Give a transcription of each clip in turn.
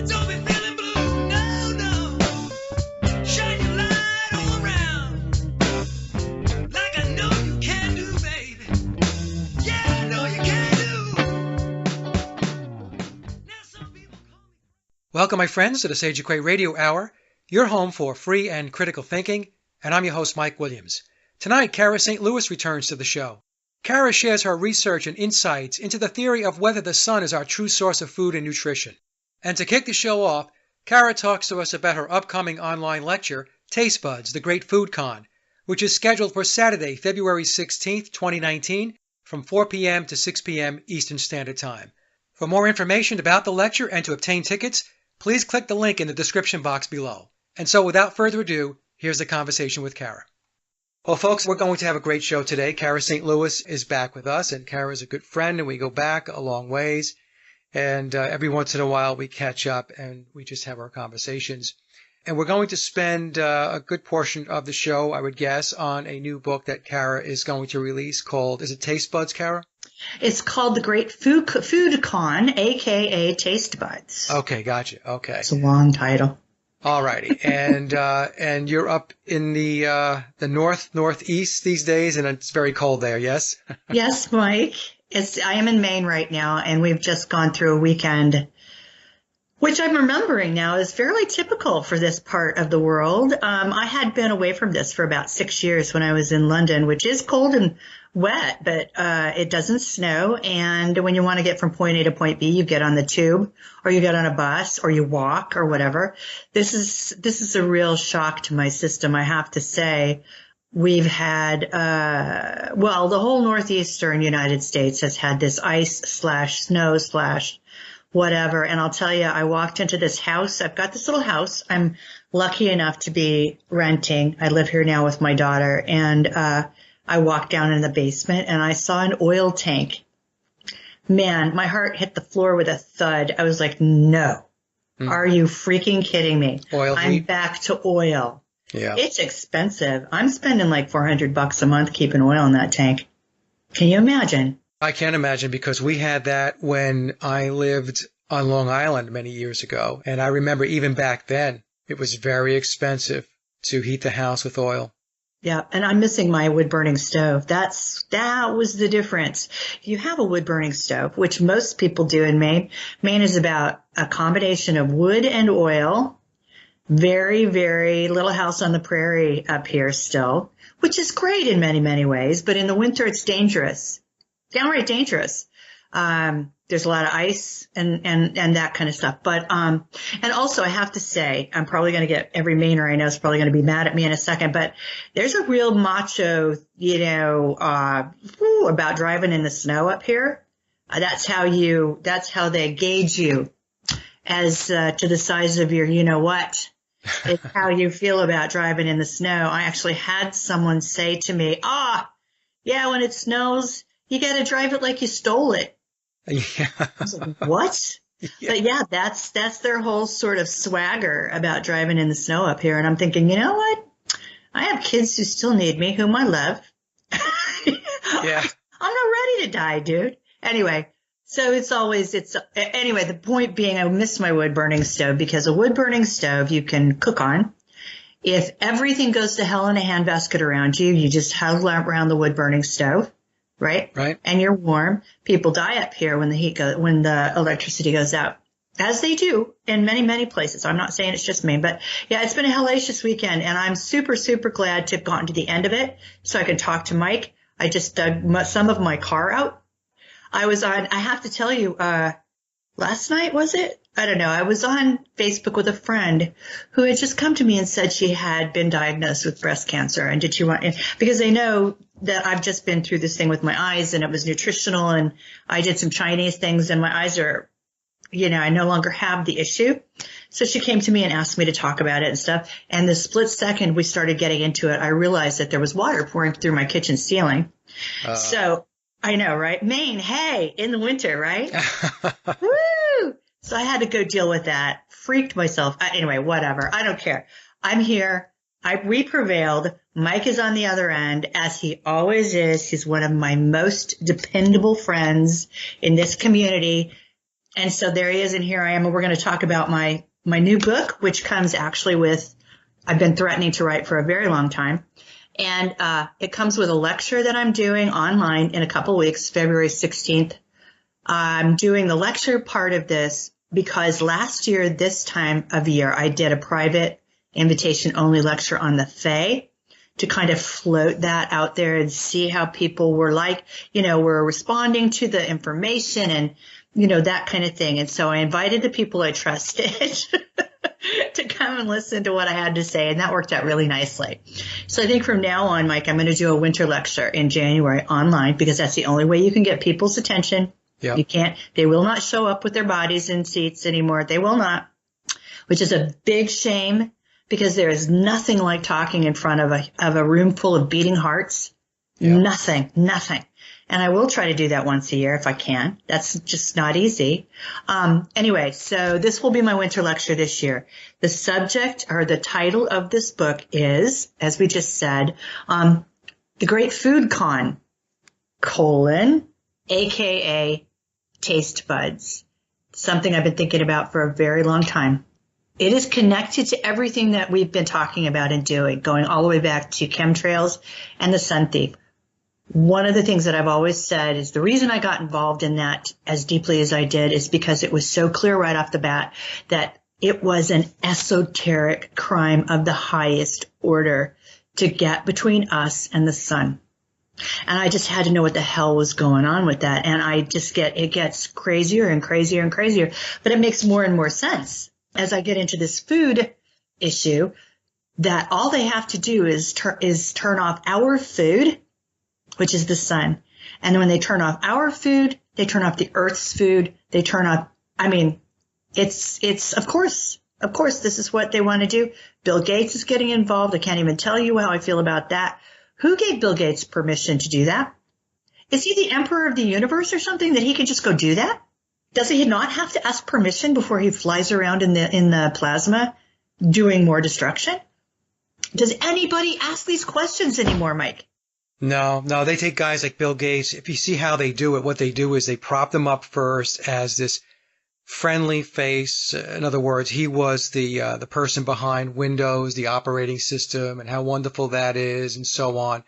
Don't be feeling blue, no, no. Shine your light all around, like I know you can do, baby. Yeah, I know you can do. Now some people call me. Welcome, my friends, to the Sage Equate Radio Hour, your home for free and critical thinking, and I'm your host, Mike Williams. Tonight, Cara St. Louis returns to the show. Cara shares her research and insights into the theory of whether the sun is our true source of food and nutrition. And to kick the show off, Cara talks to us about her upcoming online lecture, Taste Buds, the Great Food Con, which is scheduled for Saturday, February 16th, 2019, from 4 p.m. to 6 p.m. Eastern Standard Time. For more information about the lecture and to obtain tickets, please click the link in the description box below. And so without further ado, here's the conversation with Cara. Well, folks, we're going to have a great show today. Cara St. Louis is back with us, and Cara is a good friend, and we go back a long ways. And every once in a while, we catch up, and we just have our conversations. And we're going to spend a good portion of the show, I would guess, on a new book that Cara is going to release called, is it Taste Buds, Cara? It's called The Great Food Con, a.k.a. Taste Buds. Okay, gotcha. Okay. It's a long title. All righty. And you're up in the northeast these days, and it's very cold there, yes? Yes, Mike. I am in Maine right now, and we've just gone through a weekend, which I'm remembering now is fairly typical for this part of the world. I had been away from this for about 6 years when I was in London, which is cold and wet, but it doesn't snow. And when you want to get from point A to point B, you get on the tube, or you get on a bus, or you walk, or whatever. This is a real shock to my system, I have to say. We've had, the whole northeastern United States has had this ice/snow/ whatever. And I'll tell you, I walked into this house. I've got this little house. I'm lucky enough to be renting. I live here now with my daughter. And I walked down in the basement and I saw an oil tank. Man, my heart hit the floor with a thud. I was like, no. Are you freaking kidding me? Oil I'm heat? back to oil. Yeah. It's expensive. I'm spending like $400 a month keeping oil in that tank. Can you imagine? I can't imagine, because we had that when I lived on Long Island many years ago. And I remember even back then, it was very expensive to heat the house with oil. Yeah, and I'm missing my wood-burning stove. That was the difference. If you have a wood-burning stove, which most people do in Maine, Maine is about a combination of wood and oil. Very, very little house on the prairie up here still, which is great in many, many ways. But in the winter, it's dangerous, downright dangerous. There's a lot of ice and that kind of stuff. But, and also I have to say, I'm probably going to get every Mainer I know is probably going to be mad at me in a second, but there's a real macho, about driving in the snow up here. That's how they gauge you as, to the size of your, what. It's how you feel about driving in the snow. I actually had someone say to me, yeah, when it snows, you got to drive it like you stole it. Yeah. I was like, what? Yeah. But yeah, that's their whole sort of swagger about driving in the snow up here. And I'm thinking, you know what? I have kids who still need me, whom I love. Yeah. I'm not ready to die, dude. Anyway, so anyway, the point being, I miss my wood burning stove, because a wood burning stove you can cook on. If everything goes to hell in a handbasket around you, you just huddle around the wood burning stove. Right? Right. And you're warm. People die up here when the electricity goes out, as they do in many, many places. I'm not saying it's just Maine, but yeah, it's been a hellacious weekend, and I'm super, super glad to have gotten to the end of it so I could talk to Mike. I just dug some of my car out. I have to tell you, last night, was it? I don't know. I was on Facebook with a friend who had just come to me and said she had been diagnosed with breast cancer. And because they know that I've just been through this thing with my eyes, and it was nutritional, and I did some Chinese things, and my eyes are, I no longer have the issue. So she came to me and asked me to talk about it and stuff. And the split second we started getting into it, I realized that there was water pouring through my kitchen ceiling. So I know, right? Maine, hey, in the winter, right? Woo! So I had to go deal with that. Freaked myself. Anyway, whatever. I don't care. I'm here. We prevailed. Mike is on the other end, as he always is. He's one of my most dependable friends in this community. And so there he is, and here I am, and we're going to talk about my new book, which comes actually with, I've been threatening to write for a very long time. And it comes with a lecture that I'm doing online in a couple weeks, February 16th. I'm doing the lecture part of this because last year, this time of year, I did a private invitation-only lecture on the Fae to kind of float that out there and see how people were were responding to the information and, that kind of thing. And so I invited the people I trusted to come and listen to what I had to say, and that worked out really nicely. So I think from now on, Mike, I'm going to do a winter lecture in January online because that's the only way you can get people's attention. Yep. They will not show up with their bodies in seats anymore. They will not, which is a big shame because there is nothing like talking in front of a room full of beating hearts. Yep. Nothing. And I will try to do that once a year if I can. That's just not easy. Anyway, so this will be my winter lecture this year. The subject or the title of this book is, as we just said, The Great Food Con, AKA Taste Buds. Something I've been thinking about for a very long time. It is connected to everything that we've been talking about and doing, going all the way back to chemtrails and the sun thief. One of the things that I've always said is the reason I got involved in that as deeply as I did is because it was so clear right off the bat that it was an esoteric crime of the highest order to get between us and the sun. And I just had to know what the hell was going on with that. And it gets crazier and crazier and crazier, but it makes more and more sense as I get into this food issue that all they have to do is turn off our food, which is the sun. And then when they turn off our food, they turn off the earth's food. They turn off, it's of course, this is what they want to do. Bill Gates is getting involved. I can't even tell you how I feel about that. Who gave Bill Gates permission to do that? Is he the emperor of the universe or something that he can just go do that? Does he not have to ask permission before he flies around in the plasma doing more destruction? Does anybody ask these questions anymore, Mike? No, they take guys like Bill Gates. If you see how they do it, what they do is they prop them up first as this friendly face. In other words, he was the person behind Windows, the operating system, and how wonderful that is, and so on.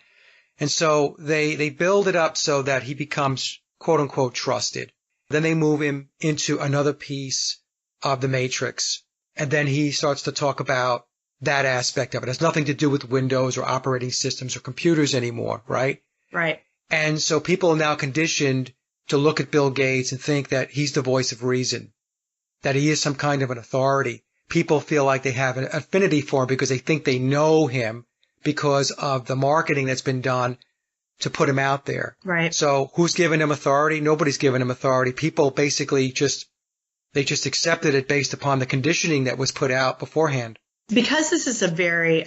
And so they build it up so that he becomes quote unquote trusted. Then they move him into another piece of the matrix, and then he starts to talk about that aspect of it. It has nothing to do with Windows or operating systems or computers anymore, right? Right. And so people are now conditioned to look at Bill Gates and think that he's the voice of reason, that he is some kind of an authority. People feel like they have an affinity for him because they think they know him because of the marketing that's been done to put him out there. Right. So who's given him authority? Nobody's given him authority. People basically just accepted it based upon the conditioning that was put out beforehand. Because this is a very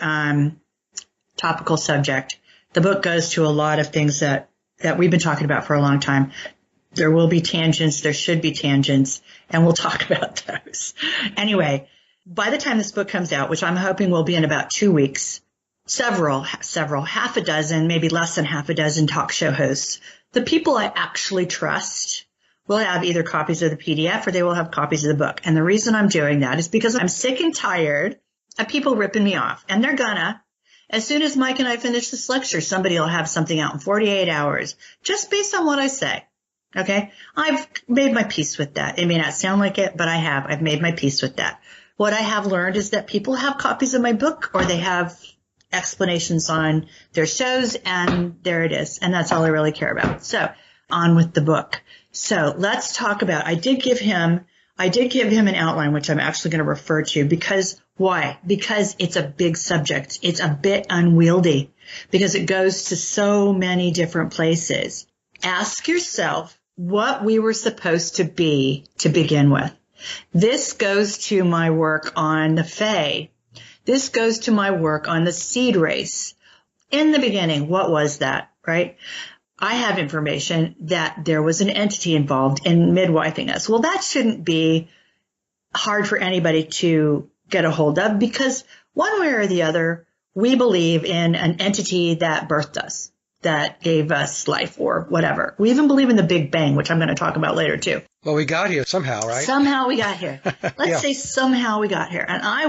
topical subject, the book goes to a lot of things that we've been talking about for a long time. There will be tangents. There should be tangents, and we'll talk about those. Anyway, by the time this book comes out, which I'm hoping will be in about 2 weeks, several, half a dozen, maybe less than half a dozen talk show hosts, the people I actually trust, will have either copies of the PDF or they will have copies of the book. And the reason I'm doing that is because I'm sick and tired of people ripping me off. And they're gonna. As soon as Mike and I finish this lecture, somebody will have something out in 48 hours, just based on what I say. Okay? I've made my peace with that. It may not sound like it, but I have. I've made my peace with that. What I have learned is that people have copies of my book or they have explanations on their shows, and there it is. And that's all I really care about. So on with the book. So let's talk about, I did give him an outline, which I'm actually going to refer to because why? Because it's a big subject. It's a bit unwieldy because it goes to so many different places. Ask yourself what we were supposed to be to begin with. This goes to my work on the Fae. This goes to my work on the seed race. In the beginning, what was that, right? I have information that there was an entity involved in midwifing us. Well, that shouldn't be hard for anybody to get a hold of because one way or the other, we believe in an entity that birthed us. that gave us life or whatever. We even believe in the Big Bang, which I'm going to talk about later too. Well, we got here somehow, right? Somehow we got here. Let's say somehow we got here. And I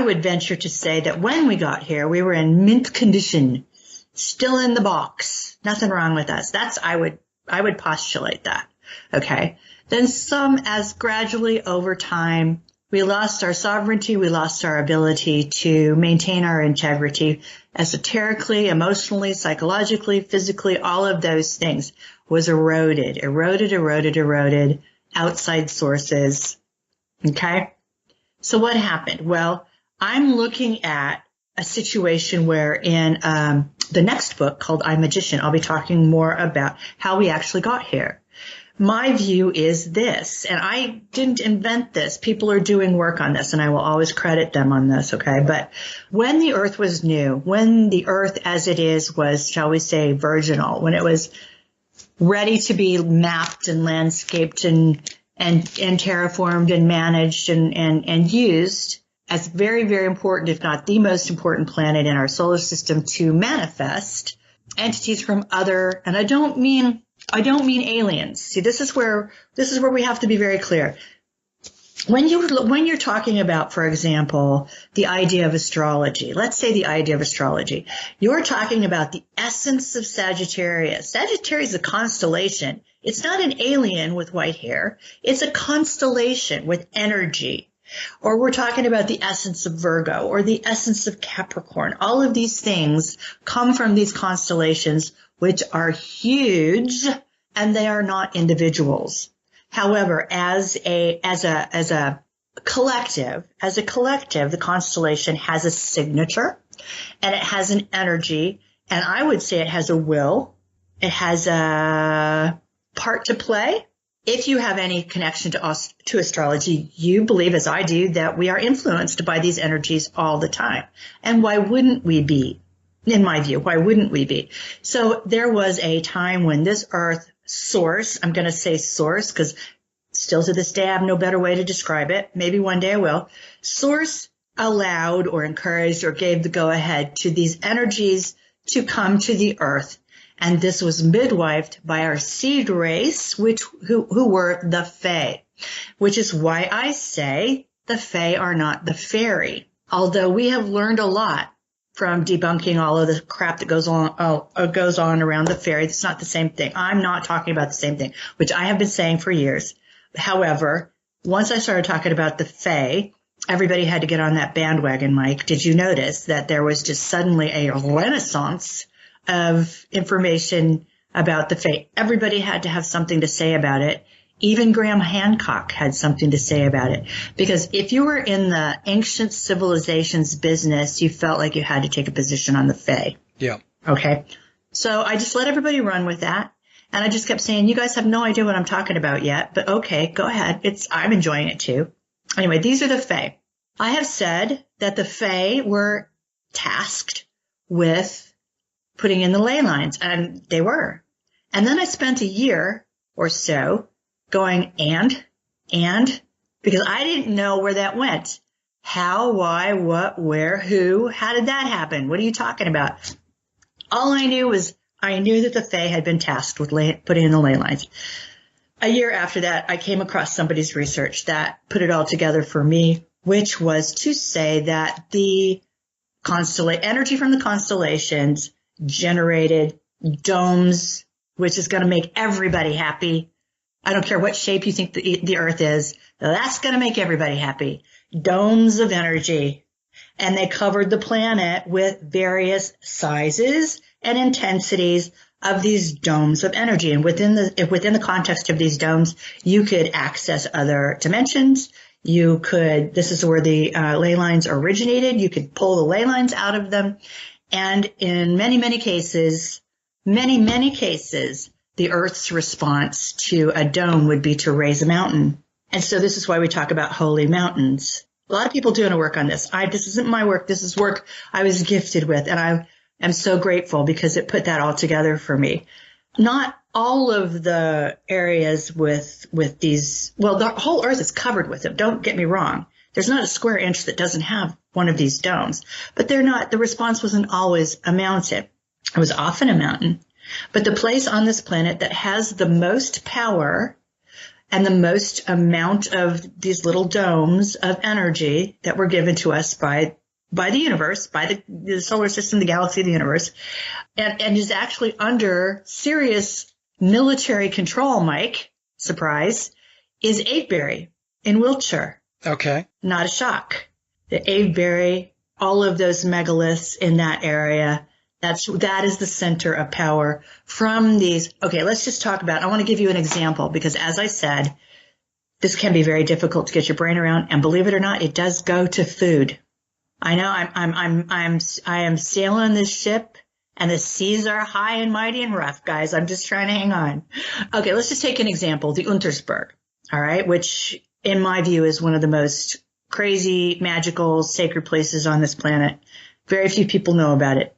would venture to say that when we got here, we were in mint condition, still in the box. Nothing wrong with us. I would postulate that. Okay. Then as gradually over time, we lost our sovereignty. We lost our ability to maintain our integrity esoterically, emotionally, psychologically, physically. All of those things was eroded. Outside sources. Okay. So what happened? Well, I'm looking at a situation where in the next book called I'm Magician, I'll be talking more about how we actually got here. My view is this, and I didn't invent this. People are doing work on this, and I will always credit them on this, okay? But when the earth was new, when the earth as it is was, shall we say, virginal, when it was ready to be mapped and landscaped and terraformed and managed and used as very, very important, if not the most important planet in our solar system to manifest entities from other, and I don't mean aliens. See, this is where we have to be very clear. When you're talking about, for example, the idea of astrology, let's say the idea of astrology, you're talking about the essence of Sagittarius. Sagittarius is a constellation. It's not an alien with white hair. It's a constellation with energy. Or we're talking about the essence of Virgo or the essence of Capricorn. All of these things come from these constellations, which are huge, and they are not individuals. However, as a collective, the constellation has a signature and it has an energy, and I would say it has a will. It has a part to play. If you have any connection to astrology, you believe, as I do, that we are influenced by these energies all the time. And why wouldn't we be? In my view, why wouldn't we be? So there was a time when this earth source, I'm going to say source because still to this day I have no better way to describe it. Maybe one day I will. Source allowed or encouraged or gave the go-ahead to these energies to come to the earth. And this was midwifed by our seed race, who were the Fae, which is why I say the Fae are not the fairy. Although we have learned a lot from debunking all of the crap that goes on around the fairy. It's not the same thing. I'm not talking about the same thing, which I have been saying for years. However, once I started talking about the Fae, everybody had to get on that bandwagon, Mike. Did you notice that there was just suddenly a renaissance of information about the Fae? Everybody had to have something to say about it. Even Graham Hancock had something to say about it. Because if you were in the ancient civilizations business, you felt like you had to take a position on the Fae. Yeah. Okay. So I just let everybody run with that. And I just kept saying, you guys have no idea what I'm talking about yet. But okay, go ahead. I'm enjoying it too. Anyway, these are the Fae. I have said that the Fae were tasked with putting in the ley lines, and they were. And then I spent a year or so going, and, because I didn't know where that went. How, why, what, where, who, how did that happen? What are you talking about? All I knew was I knew that the Fae had been tasked with putting in the ley lines. A year after that, I came across somebody's research that put it all together for me, which was to say that the energy from the constellations generated domes, which is going to make everybody happy. I don't care what shape you think the earth is. That's going to make everybody happy. Domes of energy. And they covered the planet with various sizes and intensities of these domes of energy. And within the context of these domes, you could access other dimensions. This is where the ley lines originated. You could pull the ley lines out of them. And in many, many cases, the Earth's response to a dome would be to raise a mountain. And so this is why we talk about holy mountains. A lot of people doing work on this. This isn't my work. This is work I was gifted with. And I am so grateful because it put that all together for me. Not all of the areas with these, well, the whole Earth is covered with them. Don't get me wrong. There's not a square inch that doesn't have one of these domes, but the response wasn't always a mountain. It was often a mountain. But the place on this planet that has the most power and the most amount of these little domes of energy that were given to us by the universe, by the solar system, the galaxy, the universe, and is actually under serious military control, Mike, surprise, is Avebury in Wiltshire. Okay. Not a shock. The Avebury, all of those megaliths in that area, that is the center of power from these. Okay, let's just talk about, I want to give you an example because as I said, this can be very difficult to get your brain around, and believe it or not, it does go to food. I know I am sailing this ship and the seas are high and mighty and rough, guys. I'm just trying to hang on. Okay, let's just take an example, the Untersberg, all right, which in my view is one of the most crazy, magical, sacred places on this planet. Very few people know about it.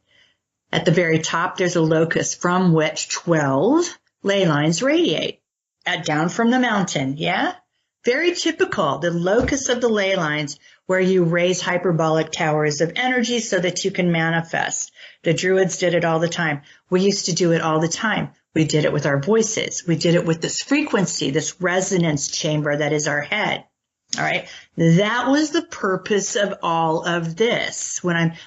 At the very top, there's a locus from which 12 ley lines radiate down from the mountain, yeah? Very typical, the locus of the ley lines where you raise hyperbolic towers of energy so that you can manifest. The Druids did it all the time. We used to do it all the time. We did it with our voices. We did it with this frequency, this resonance chamber that is our head. All right. That was the purpose of all of this.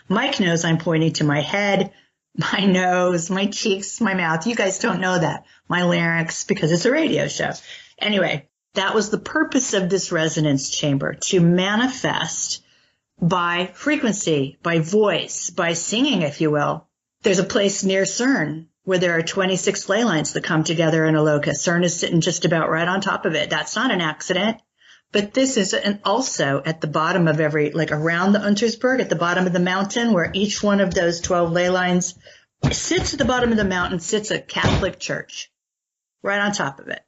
Mike knows I'm pointing to my head, my nose, my cheeks, my mouth. You guys don't know that. My larynx, because it's a radio show. Anyway, that was the purpose of this resonance chamber, to manifest by frequency, by voice, by singing, if you will. There's a place near CERN where there are 26 ley lines that come together in a locus. CERN is sitting just about right on top of it. That's not an accident. But this is also at the bottom of around the Untersberg, at the bottom of the mountain, where each one of those 12 ley lines sits at the bottom of the mountain, sits a Catholic church right on top of it.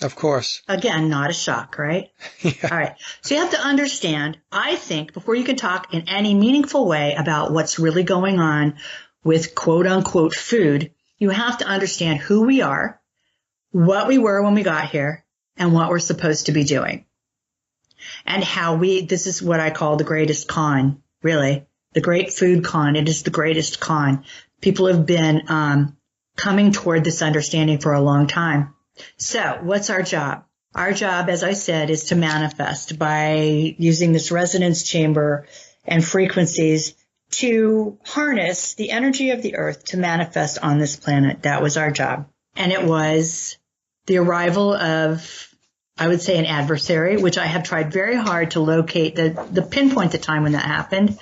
Of course. Again, not a shock, right? Yeah. All right. So you have to understand, I think, before you can talk in any meaningful way about what's really going on with quote unquote food, you have to understand who we are, what we were when we got here, and what we're supposed to be doing. And this is what I call the greatest con, really. The great food con. It is the greatest con. People have been coming toward this understanding for a long time. So what's our job? Our job, as I said, is to manifest by using this resonance chamber and frequencies to harness the energy of the earth to manifest on this planet. That was our job. And it was the arrival of, I would say, an adversary, which I have tried very hard to locate the pinpoint the time when that happened.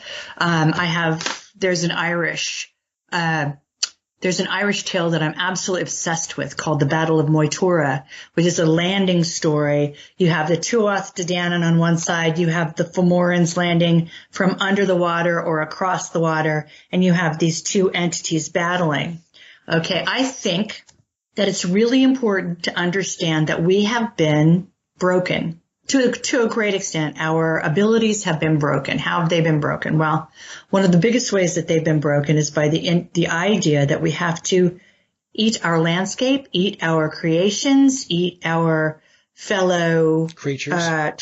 There's an Irish tale that I'm absolutely obsessed with called the Battle of Moytura, which is a landing story. You have the Tuath de Danann on one side, you have the Fomorans landing from under the water or across the water, and you have these two entities battling. Okay, I think that it's really important to understand that we have been broken to a great extent. Our abilities have been broken. How have they been broken? Well, one of the biggest ways that they've been broken is by the idea that we have to eat our landscape, eat our creations, eat our fellow creatures. That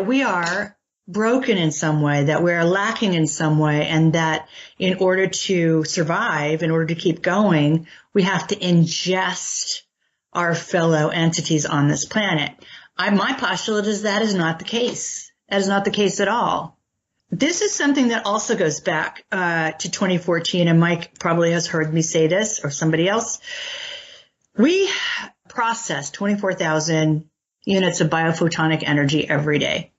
we are broken in some way, that we're lacking in some way, and that in order to survive, in order to keep going, we have to ingest our fellow entities on this planet. My postulate is that is not the case. That is not the case at all. This is something that also goes back to 2014, and Mike probably has heard me say this, or somebody else. We process 24,000 units of biophotonic energy every day.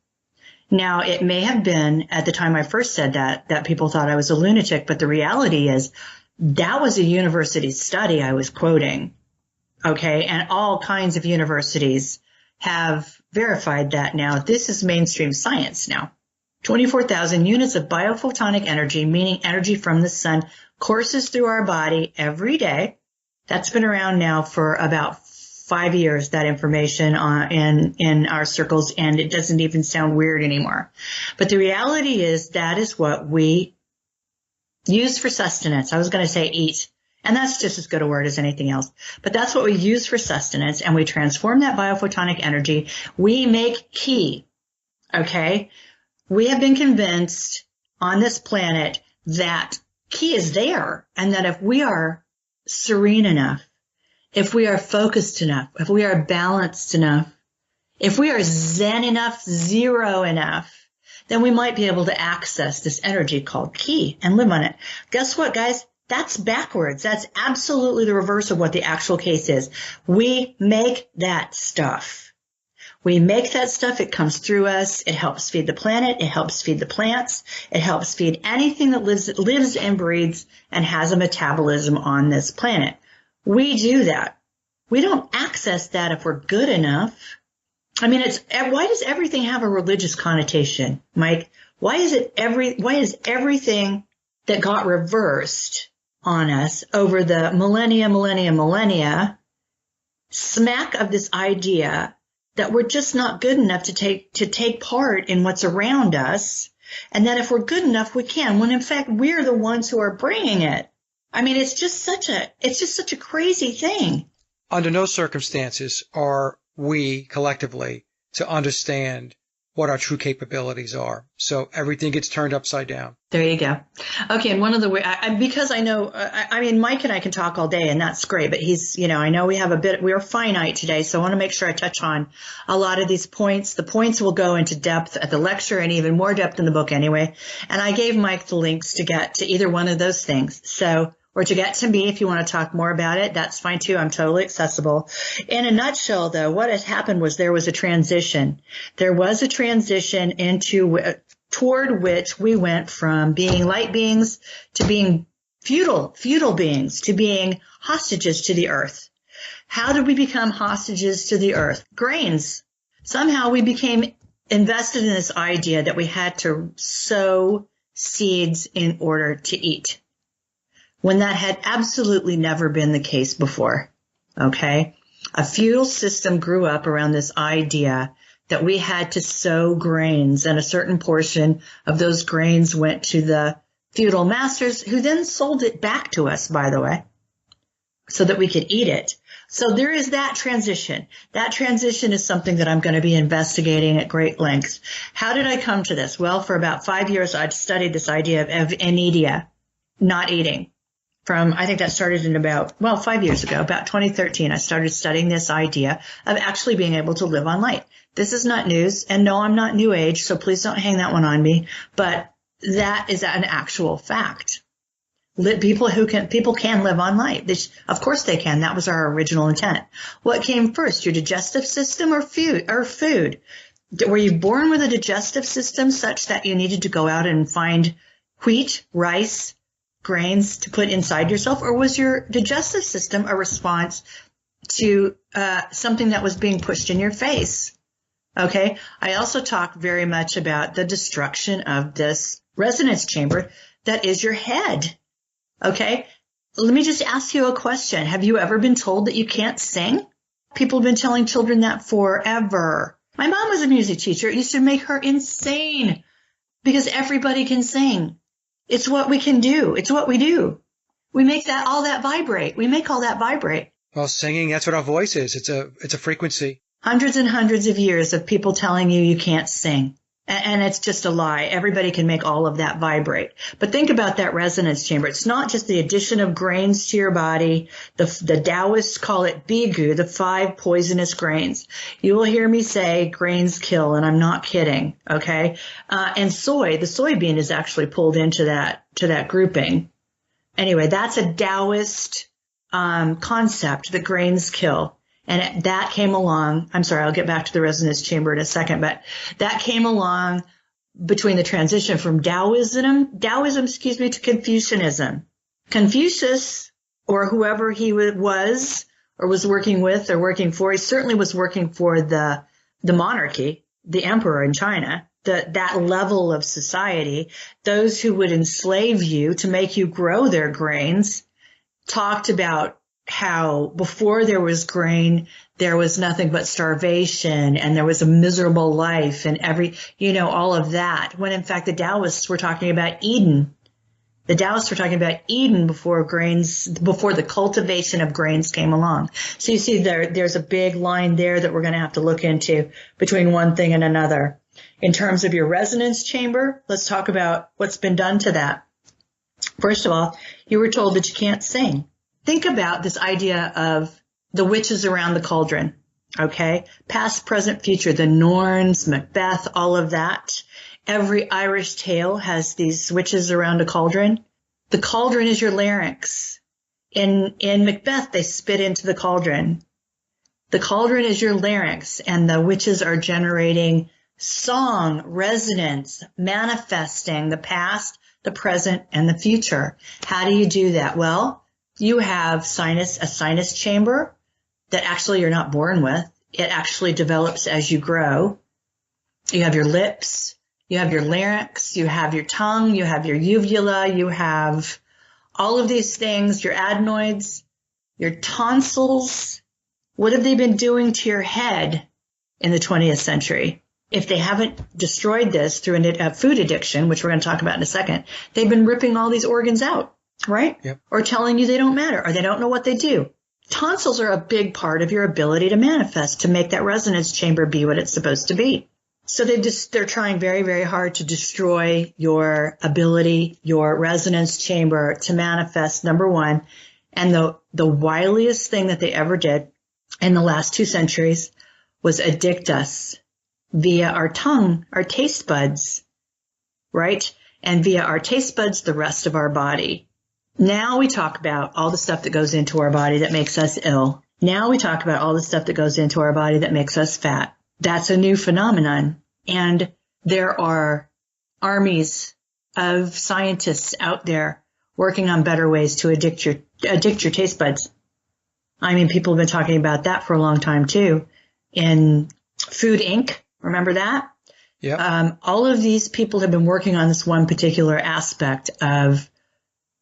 Now, it may have been, at the time I first said that people thought I was a lunatic, but the reality is that was a university study I was quoting. Okay, and all kinds of universities have verified that now. This is mainstream science now. 24,000 units of biophotonic energy, meaning energy from the sun, courses through our body every day. That's been around now for about 5 years, that information in our circles, and it doesn't even sound weird anymore. But the reality is that is what we use for sustenance. I was going to say eat. And that's just as good a word as anything else. But that's what we use for sustenance, and we transform that biophotonic energy. We make ki, okay? We have been convinced on this planet that key is there. And that if we are serene enough, if we are focused enough, if we are balanced enough, if we are zen enough, zero enough, then we might be able to access this energy called ki and live on it. Guess what, guys? That's backwards. That's absolutely the reverse of what the actual case is. We make that stuff. We make that stuff. It comes through us. It helps feed the planet. It helps feed the plants. It helps feed anything that lives and breathes and has a metabolism on this planet. We do that. We don't access that if we're good enough. I mean, why does everything have a religious connotation, Mike? Why is everything that got reversed on us over the millennia smack of this idea that we're just not good enough to take part in what's around us, and that if we're good enough, we can, when in fact we're the ones who are bringing it. I mean, it's just such a crazy thing. Under no circumstances are we collectively to understand what our true capabilities are. So everything gets turned upside down. There you go. Okay, and one of the ways, because I know, I mean, Mike and I can talk all day, and that's great, but I know we are finite today, so I want to make sure I touch on a lot of these points. The points will go into depth at the lecture and even more depth in the book anyway. And I gave Mike the links to get to either one of those things. Or to get to me if you want to talk more about it, that's fine too. I'm totally accessible. In a nutshell, though, what has happened was there was a transition. There was a transition toward which we went from being light beings to being feudal beings, to being hostages to the earth. How did we become hostages to the earth? Grains. Somehow we became invested in this idea that we had to sow seeds in order to eat, when that had absolutely never been the case before, okay? A feudal system grew up around this idea that we had to sow grains, and a certain portion of those grains went to the feudal masters, who then sold it back to us, by the way, so that we could eat it. So there is that transition. That transition is something that I'm going to be investigating at great lengths. How did I come to this? Well, for about 5 years, I'd studied this idea of anidia, not eating. I think that started in 5 years ago, about 2013, I started studying this idea of actually being able to live on light. This is not news, and no, I'm not new age, so please don't hang that one on me, but that is an actual fact. People can live on light. Of course they can. That was our original intent. What came first, your digestive system or food? Were you born with a digestive system such that you needed to go out and find wheat, rice, grains to put inside yourself, or was your digestive system a response to something that was being pushed in your face? Okay. I also talk very much about the destruction of this resonance chamber that is your head. Okay. Let me just ask you a question. Have you ever been told that you can't sing? People have been telling children that forever. My mom was a music teacher. It used to make her insane because everybody can sing. It's what we can do. It's what we do. We make all that vibrate. We make all that vibrate. Well, singing, that's what our voice is. It's a frequency. Hundreds and hundreds of years of people telling you can't sing. And it's just a lie. Everybody can make all of that vibrate. But think about that resonance chamber. It's not just the addition of grains to your body. The Taoists call it bigu, the 5 poisonous grains. You will hear me say grains kill, and I'm not kidding. Okay. And the soybean is actually pulled into that grouping. Anyway, that's a Taoist concept that grains kill. And that came along, I'm sorry, I'll get back to the resonance chamber in a second, but that came along between the transition from Taoism, to Confucianism. Confucius, or whoever he was, or was working with, or working for, he certainly was working for the monarchy, the emperor in China, that level of society. Those who would enslave you to make you grow their grains talked about how before there was grain, there was nothing but starvation, and there was a miserable life, and all of that. When in fact the Taoists were talking about Eden. The Taoists were talking about Eden before the cultivation of grains came along. So you see there's a big line there that we're going to have to look into between one thing and another. In terms of your resonance chamber, let's talk about what's been done to that. First of all, you were told that you can't sing. Think about this idea of the witches around the cauldron, okay? Past, present, future, the Norns, Macbeth, all of that. Every Irish tale has these witches around a cauldron. The cauldron is your larynx. In Macbeth, they spit into the cauldron. The cauldron is your larynx, and the witches are generating song, resonance, manifesting the past, the present, and the future. How do you do that? Well, you have a sinus chamber that actually you're not born with. It actually develops as you grow. You have your lips, you have your larynx, you have your tongue, you have your uvula, you have all of these things, your adenoids, your tonsils. What have they been doing to your head in the 20th century? If they haven't destroyed this through a food addiction, which we're going to talk about in a second, they've been ripping all these organs out, right? Yep. Or telling you they don't matter, or they don't know what they do. Tonsils are a big part of your ability to manifest, to make that resonance chamber be what it's supposed to be. So they're trying very, very hard to destroy your ability, your resonance chamber to manifest, number one. And the wiliest thing that they ever did in the last 2 centuries was addict us via our tongue, our taste buds, right? And via our taste buds, the rest of our body. Now we talk about all the stuff that goes into our body that makes us ill. Now we talk about all the stuff that goes into our body that makes us fat. That's a new phenomenon. And there are armies of scientists out there working on better ways to addict your taste buds. I mean, people have been talking about that for a long time too. In Food Inc., remember that? Yeah. All of these people have been working on this one particular aspect of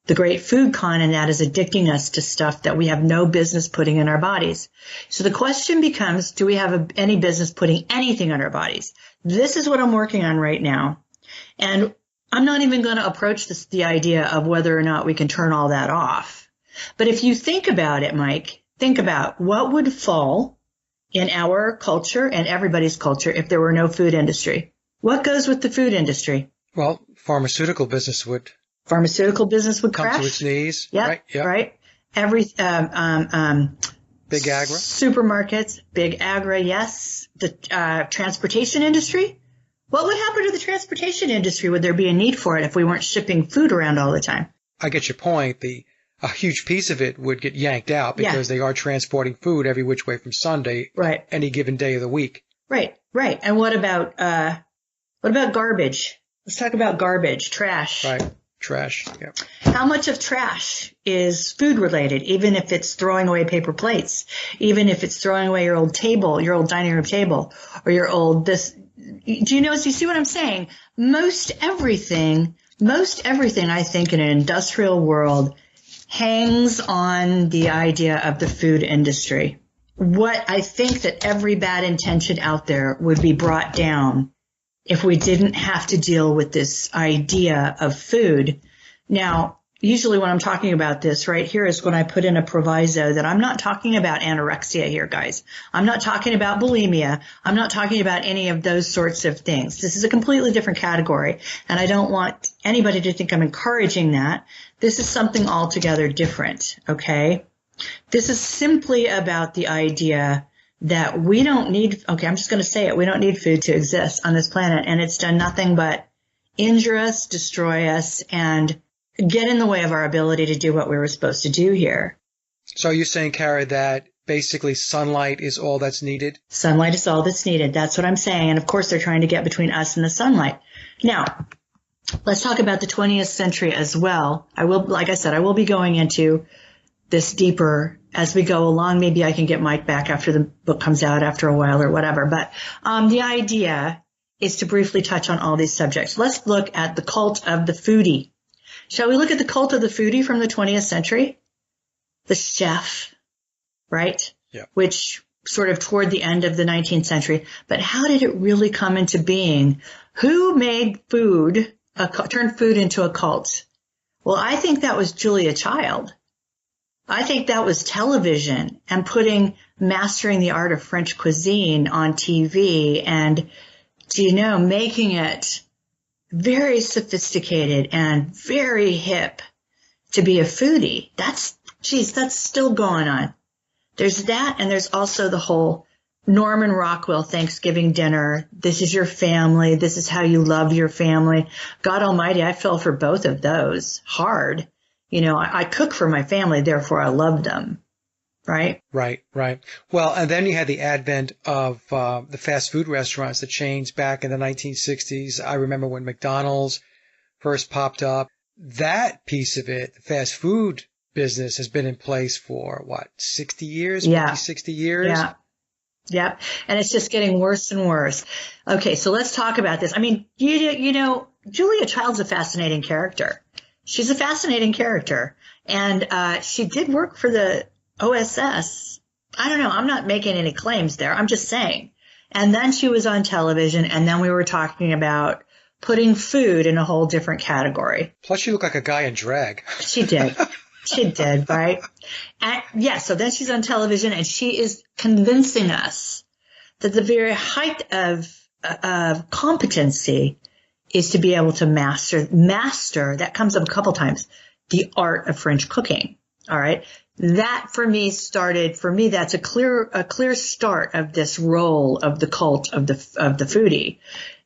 the great food con, and that is addicting us to stuff that we have no business putting in our bodies. So the question becomes, do we have any business putting anything in our bodies? This is what I'm working on right now. And I'm not even going to approach the idea of whether or not we can turn all that off. But if you think about it, Mike, think about what would fall in our culture and everybody's culture if there were no food industry. What goes with the food industry? Well, pharmaceutical business would Pharmaceutical business would come crash. to its knees. Yep, Right. Yep. right. Big Agra. Supermarkets, big Agra, yes. The transportation industry. What would happen to the transportation industry? Would there be a need for it if we weren't shipping food around all the time? I get your point. A huge piece of it would get yanked out because they are transporting food every which way from Sunday, right, any given day of the week. Right, right. And what about garbage? Let's talk about garbage, trash. Right, trash. Yeah. How much of trash is food related? Even if it's throwing away paper plates, even if it's throwing away your old table, your old dining room table, or your old this. Do you see what I'm saying? Most everything, I think, in an industrial world hangs on the idea of the food industry. What I think that every bad intention out there would be brought down if we didn't have to deal with this idea of food. Now, usually when I'm talking about this right here is when I put in a proviso that I'm not talking about anorexia here, guys. I'm not talking about bulimia. I'm not talking about any of those sorts of things. This is a completely different category, and I don't want anybody to think I'm encouraging that. This is something altogether different, okay? This is simply about the idea that we don't need, okay, I'm just going to say it, we don't need food to exist on this planet, and it's done nothing but injure us, destroy us, and get in the way of our ability to do what we were supposed to do here. So are you saying, Cara, that basically sunlight is all that's needed? Sunlight is all that's needed. That's what I'm saying. And of course, they're trying to get between us and the sunlight. Now, let's talk about the 20th century as well. Like I said, I will be going into this deeper as we go along. Maybe I can get Mike back after the book comes out after a while or whatever. But the idea is to briefly touch on all these subjects. Let's look at the cult of the foodie. Shall we look at the cult of the foodie from the 20th century? The chef, right? Yeah. Which sort of toward the end of the 19th century. But how did it really come into being? Who made food, turned food into a cult? Well, I think that was Julia Child. I think that was television and mastering the art of French cuisine on TV and, making it very sophisticated and very hip to be a foodie. That's still going on. There's that, and there's also the whole Norman Rockwell Thanksgiving dinner. This is your family. This is how you love your family. God Almighty, I fell for both of those hard. I cook for my family, therefore I love them. Right? Right. Well, and then you had the advent of the fast food restaurants, the chains back in the 1960s. I remember when McDonald's first popped up. That piece of it, the fast food business, has been in place for, 60 years? Yeah. 50, 60 years? Yeah. Yep. And it's just getting worse and worse. Okay, so let's talk about this. I mean, Julia Child's a fascinating character. She's a fascinating character. And she did work for the OSS. I don't know. I'm not making any claims there. I'm just saying. And then she was on television, and then we were talking about putting food in a whole different category. Plus, she looked like a guy in drag. She did. She did, right? And so then she's on television, and she is convincing us that the very height of competency is to be able to master, that comes up a couple times, the art of French cooking. All right. That for me, that's a clear start of this role of the cult of the foodie.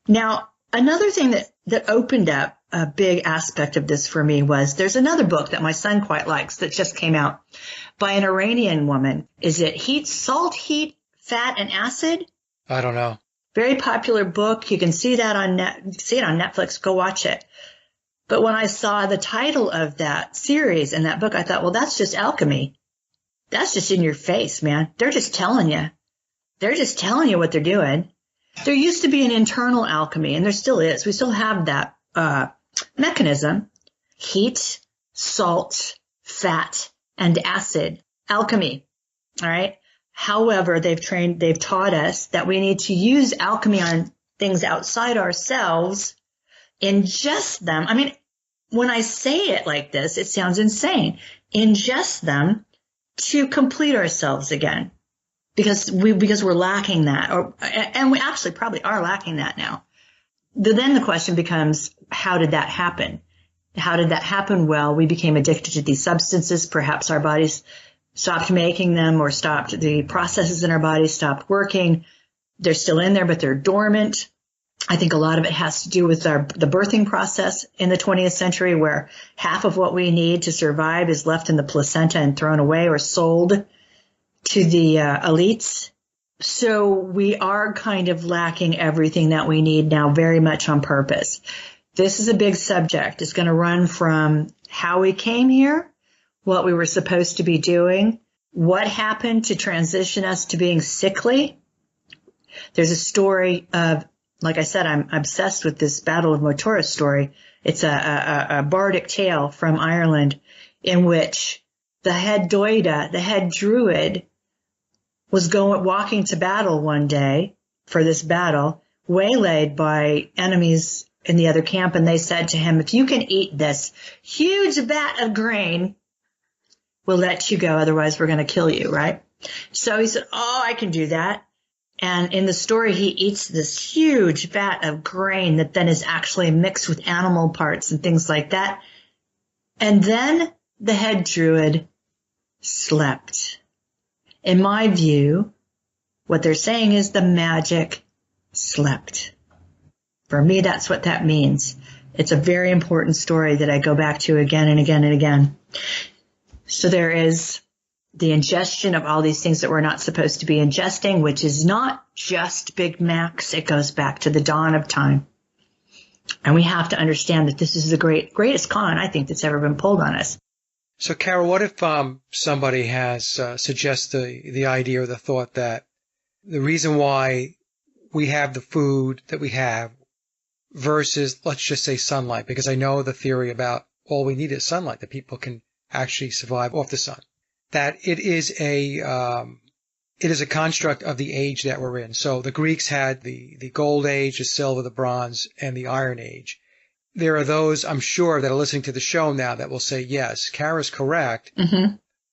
Now, another thing that opened up a big aspect of this for me was there's another book that my son quite likes that just came out by an Iranian woman. Is it Salt, Heat, Fat, and Acid? I don't know. Very popular book. You can see that on Netflix. Go watch it. But when I saw the title of that series and that book, I thought, well, that's just alchemy. That's just in your face, man. They're just telling you. They're just telling you what they're doing. There used to be an internal alchemy, and there still is. We still have that mechanism. Heat, salt, fat, and acid. Alchemy. All right. However, they've taught us that we need to use alchemy on things outside ourselves, ingest them. I mean, when I say it like this, it sounds insane. Ingest them to complete ourselves again, because we're lacking that, and we actually probably are lacking that now. Then the question becomes, how did that happen? How did that happen? Well, we became addicted to these substances. Perhaps our bodies stopped making them, or the processes in our bodies stopped working. They're still in there, but they're dormant. I think a lot of it has to do with the birthing process in the 20th century, where half of what we need to survive is left in the placenta and thrown away or sold to the elites. So we are kind of lacking everything that we need now, very much on purpose. This is a big subject. It's going to run from how we came here, what we were supposed to be doing, what happened to transition us to being sickly. There's a story of, like I said, I'm obsessed with this Battle of Motora story. It's a bardic tale from Ireland in which the head doida, the head druid, was walking to battle one day for this battle, waylaid by enemies in the other camp, and they said to him, if you can eat this huge vat of grain, we'll let you go, otherwise we're going to kill you, right? So he said, oh, I can do that. And in the story, he eats this huge vat of grain that then is actually mixed with animal parts and things like that. And then the head druid slept. In my view, what they're saying is the magic slept. For me, that's what that means. It's a very important story that I go back to again and again and again. So there is the ingestion of all these things that we're not supposed to be ingesting, which is not just Big Macs. It goes back to the dawn of time. And we have to understand that this is the greatest con, I think, that's ever been pulled on us. So, Cara, what if somebody has suggests the idea or the thought that the reason why we have the food that we have versus, let's just say, sunlight, because I know the theory about all we need is sunlight, that people can actually survive off the sun, that it is a construct of the age that we're in. So the Greeks had the gold age, the silver, the bronze, and the iron age. There are those, I'm sure, that are listening to the show now that will say, yes, Cara's correct,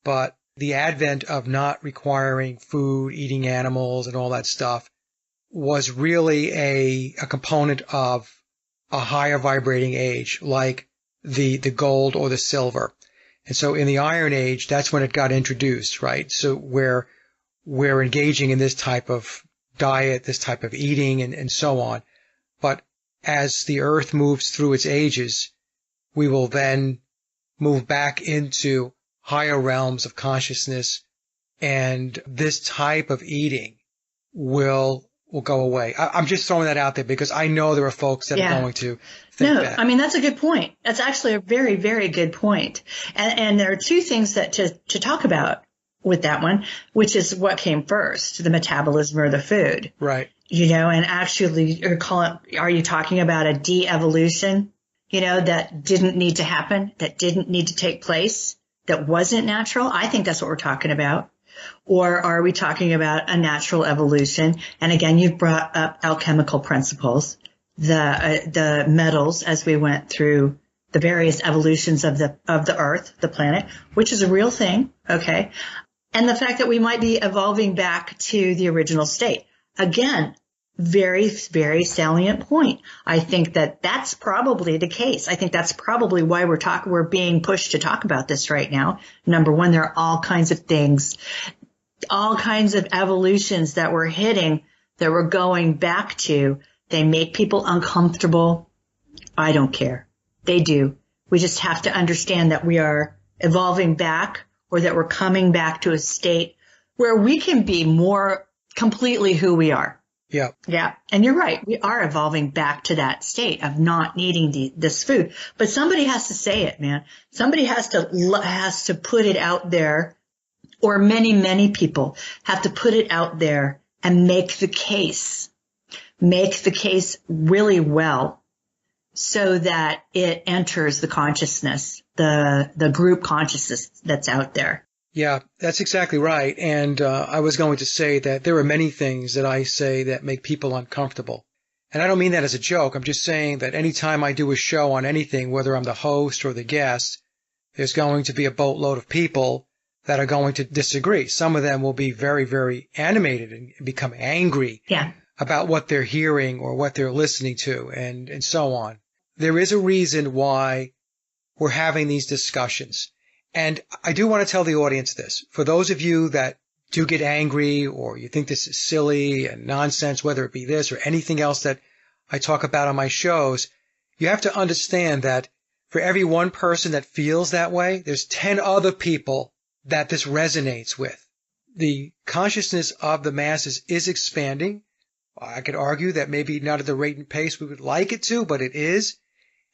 but the advent of not requiring food, eating animals, and all that stuff was really a component of a higher vibrating age, like the gold or the silver. And so in the Iron Age, that's when it got introduced, right? So we're engaging in this type of diet, this type of eating, and so on. But as the Earth moves through its ages, we will then move back into higher realms of consciousness, and this type of eating will go away. I'm just throwing that out there because I know there are folks that are going to think that. I mean, that's a good point. That's actually a very, very good point. And there are two things that to talk about with that one, which is what came first, the metabolism or the food. Right. And actually, are you talking about a de-evolution, that didn't need to happen, that didn't need to take place, that wasn't natural? I think that's what we're talking about. Or are we talking about a natural evolution? And again, you've brought up alchemical principles, the metals as we went through the various evolutions of the Earth, the planet, which is a real thing. Okay. And the fact that we might be evolving back to the original state. Again, very, very salient point. I think that that's probably the case. I think that's probably why we're being pushed to talk about this right now. Number one, there are all kinds of things, all kinds of evolutions that we're hitting, that we're going back to. They make people uncomfortable. I don't care. They do. We just have to understand that we are evolving back, or that we're coming back to a state where we can be more completely who we are. Yeah. Yeah. And you're right. We are evolving back to that state of not needing this food. But somebody has to say it, man. Somebody has to put it out there, or many, many people have to put it out there and make the case really well, so that it enters the consciousness, the group consciousness that's out there. Yeah, that's exactly right. And I was going to say that there are many things that I say that make people uncomfortable. And I don't mean that as a joke. I'm just saying that anytime I do a show on anything, whether I'm the host or the guest, there's going to be a boatload of people that are going to disagree. Some of them will be very, very animated and become angry about what they're hearing or what they're listening to, and so on. There is a reason why we're having these discussions. And I do want to tell the audience this. For those of you that do get angry, or you think this is silly and nonsense, whether it be this or anything else that I talk about on my shows, you have to understand that for every one person that feels that way, there's 10 other people that this resonates with. The consciousness of the masses is expanding. I could argue that maybe not at the rate and pace we would like it to, but it is.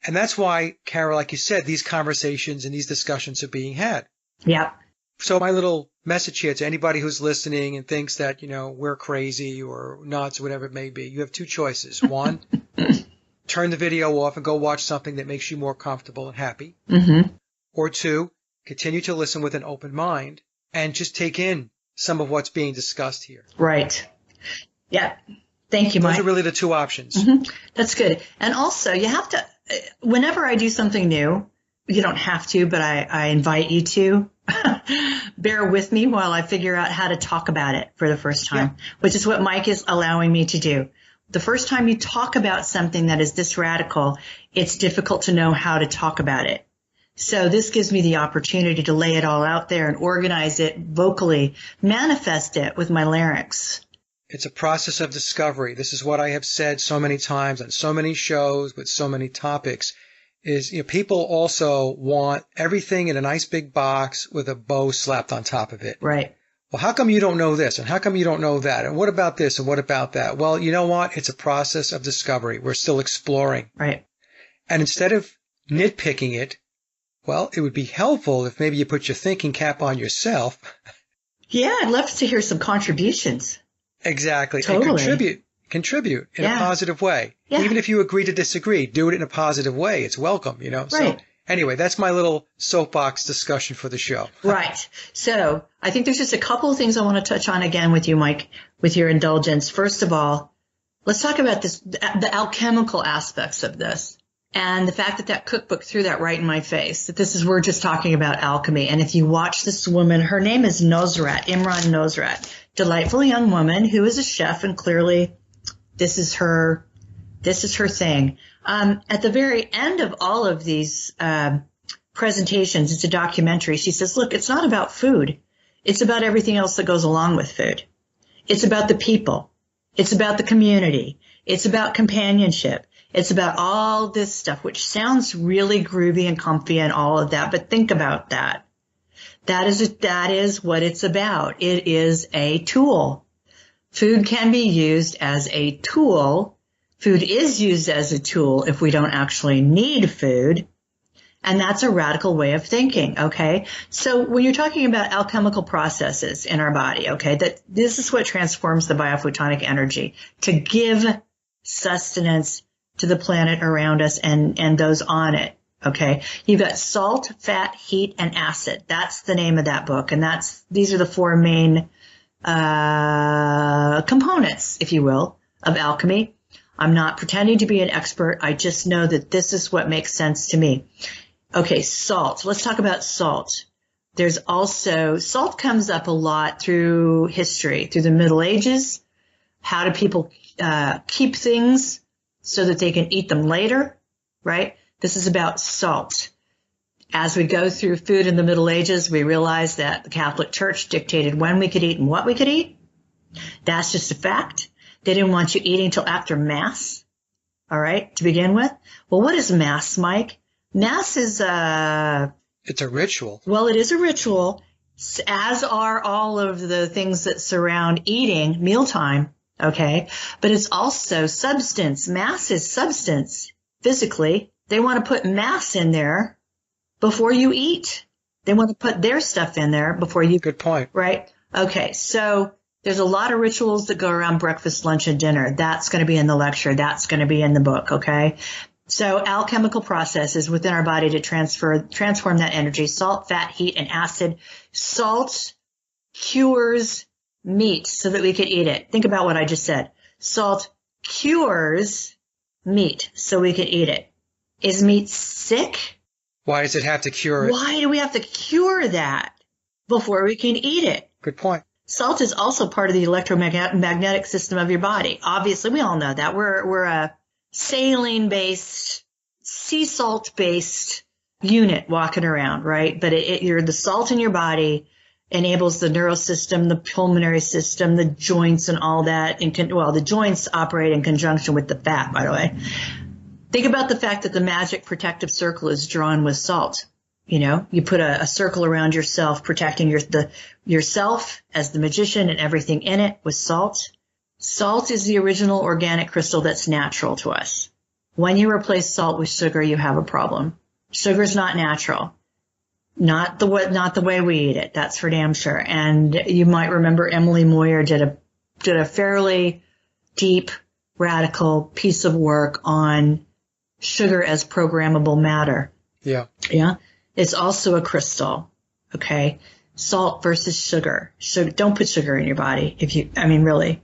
And that's why, Cara, like you said, these conversations and these discussions are being had. Yeah. So my little message here to anybody who's listening and thinks that, we're crazy or nuts, whatever it may be, you have two choices. One, turn the video off and go watch something that makes you more comfortable and happy. Mm-hmm. Or two, continue to listen with an open mind and just take in some of what's being discussed here. Right. Yeah. Thank you, Mike. Those are really the two options. Mm-hmm. That's good. And also, you have to, whenever I do something new, you don't have to, but I invite you to bear with me while I figure out how to talk about it for the first time, which is what Mike is allowing me to do. The first time you talk about something that is this radical, it's difficult to know how to talk about it. So this gives me the opportunity to lay it all out there and organize it vocally, manifest it with my larynx. It's a process of discovery. This is what I have said so many times on so many shows with so many topics, is people also want everything in a nice big box with a bow slapped on top of it. Right. Well, how come you don't know this? And how come you don't know that? And what about this? And what about that? Well, you know what? It's a process of discovery. We're still exploring. Right. And instead of nitpicking it, well, it would be helpful if maybe you put your thinking cap on yourself. Yeah, I'd love to hear some contributions. Exactly. Totally. And contribute in a positive way. Yeah. Even if you agree to disagree, do it in a positive way. It's welcome, Right. So anyway, that's my little soapbox discussion for the show. Right. So I think there's just a couple of things I want to touch on again with you, Mike, with your indulgence. First of all, let's talk about the alchemical aspects of this. And the fact that cookbook threw that right in my face, that we're just talking about alchemy. And if you watch this woman, her name is Imran Nosrat, delightful young woman who is a chef, and clearly this is her This is her thing. At the very end of all of these presentations, it's a documentary. She says, look, it's not about food. It's about everything else that goes along with food. It's about the people. It's about the community. It's about companionship. It's about all this stuff, which sounds really groovy and comfy and all of that. But think about that. That is what it's about. It is a tool. Food can be used as a tool. Food is used as a tool if we don't actually need food. And that's a radical way of thinking, okay? So when you're talking about alchemical processes in our body, okay, that this is what transforms the biophotonic energy to give sustenance to the planet around us and those on it, okay? You've got salt, fat, heat, and acid. That's the name of that book. And these are the four main components, if you will, of alchemy. I'm not pretending to be an expert. I just know that this is what makes sense to me. Okay, salt. Let's talk about salt. There's also, salt comes up a lot through history, through the Middle Ages. How do people keep things so that they can eat them later, right? This is about salt. As we go through food in the Middle Ages, we realize that the Catholic Church dictated when we could eat and what we could eat. That's just a fact. They didn't want you eating till after Mass, all right, to begin with. Well, what is Mass, Mike? Mass is it's a ritual. Well, it is a ritual, as are all of the things that surround eating, mealtime, okay? But it's also substance. Mass is substance, physically. They want to put Mass in there before you eat. They want to put their stuff in there before you... Good point. Right? Okay, so there's a lot of rituals that go around breakfast, lunch, and dinner. That's going to be in the lecture. That's going to be in the book, okay? So alchemical processes within our body to transform that energy, salt, fat, heat, and acid. Salt cures meat so that we could eat it. Think about what I just said. Salt cures meat so we could eat it. Is meat sick? Why does it have to cure it? Why do we have to cure that before we can eat it? Good point. Salt is also part of the electromagnetic system of your body. Obviously, we all know that. We're a saline-based, sea salt-based unit walking around, right? But you're the salt in your body enables the neural system, the pulmonary system, the joints and all that. The joints operate in conjunction with the fat, by the way. Think about the fact that the magic protective circle is drawn with salt. You know, you put a circle around yourself, protecting yourself as the magician and everything in it with salt. Salt is the original organic crystal that's natural to us. When you replace salt with sugar, you have a problem. Sugar is not natural. Not the way we eat it. That's for damn sure. And you might remember Emily Moyer did a fairly deep, radical piece of work on sugar as programmable matter. Yeah. Yeah. It's also a crystal. Okay. Salt versus sugar. Don't put sugar in your body really.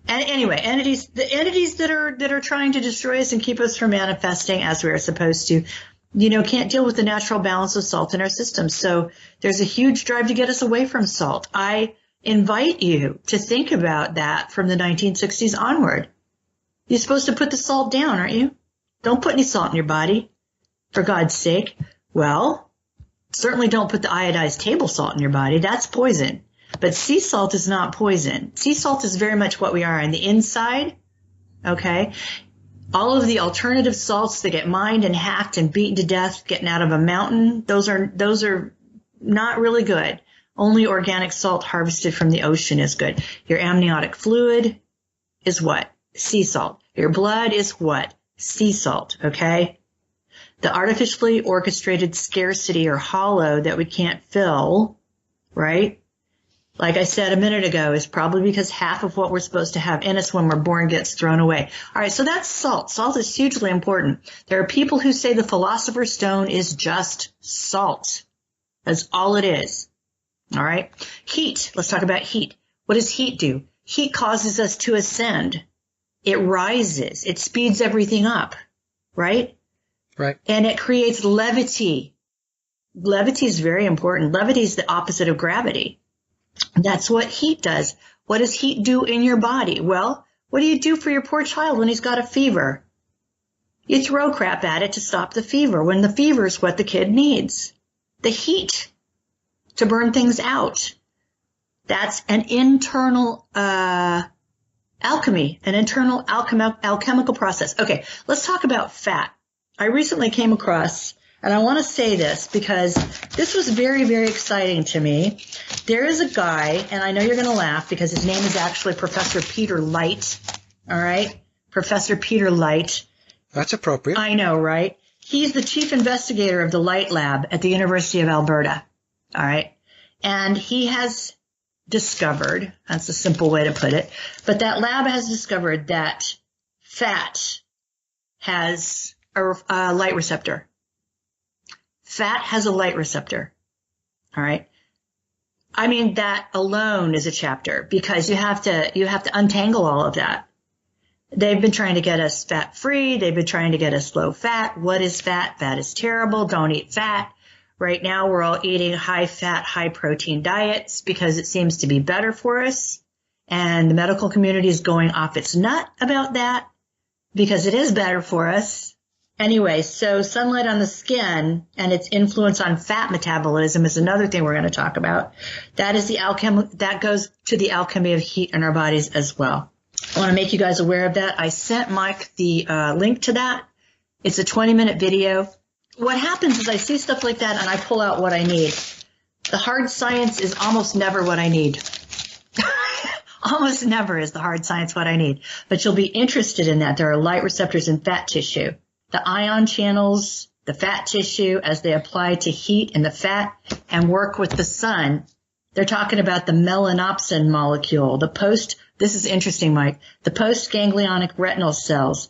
And anyway, the entities that are trying to destroy us and keep us from manifesting as we are supposed to, can't deal with the natural balance of salt in our system. So there's a huge drive to get us away from salt. I invite you to think about that from the 1960s onward. You're supposed to put the salt down, aren't you? Don't put any salt in your body, for God's sake. Well, certainly don't put the iodized table salt in your body. That's poison. But sea salt is not poison. Sea salt is very much what we are on the inside, okay? All of the alternative salts that get mined and hacked and beaten to death getting out of a mountain, those are not really good. Only organic salt harvested from the ocean is good. Your amniotic fluid is what? Sea salt. Your blood is what? Sea salt, okay? The artificially orchestrated scarcity or hollow that we can't fill, right? Like I said a minute ago, is probably because half of what we're supposed to have in us when we're born gets thrown away. All right, so that's salt. Salt is hugely important. There are people who say the Philosopher's Stone is just salt. That's all it is. All right? Heat. Let's talk about heat. What does heat do? Heat causes us to ascend. It rises. It speeds everything up, right? Right. And it creates levity. Levity is very important. Levity is the opposite of gravity. That's what heat does. What does heat do in your body? Well, what do you do for your poor child when he's got a fever? You throw crap at it to stop the fever when the fever is what the kid needs. The heat to burn things out. That's an internal alchemy, an internal alchemical process. Okay, let's talk about fat. I recently came across, and I want to say this because this was very, very exciting to me. There is a guy, and I know you're going to laugh because his name is actually Professor Peter Light. All right? Professor Peter Light. That's appropriate. I know, right? He's the chief investigator of the Light Lab at the University of Alberta. All right? And he has discovered, that's a simple way to put it, but that lab has discovered that fat has a light receptor. Fat has a light receptor. All right. I mean, that alone is a chapter because you have to untangle all of that. They've been trying to get us fat free. They've been trying to get us low fat. What is fat? Fat is terrible. Don't eat fat. Right now, we're all eating high fat, high protein diets because it seems to be better for us. And the medical community is going off its nut about that because it is better for us. Anyway, so sunlight on the skin and its influence on fat metabolism is another thing we're going to talk about. That is that goes to the alchemy of heat in our bodies as well. I want to make you guys aware of that. I sent Mike the link to that. It's a 20-minute video. What happens is I see stuff like that and I pull out what I need. The hard science is almost never what I need. Almost never is the hard science what I need. But you'll be interested in that. There are light receptors in fat tissue. The ion channels, the fat tissue, as they apply to heat in the fat and work with the sun. They're talking about the melanopsin molecule. This is interesting, Mike. The postganglionic retinal cells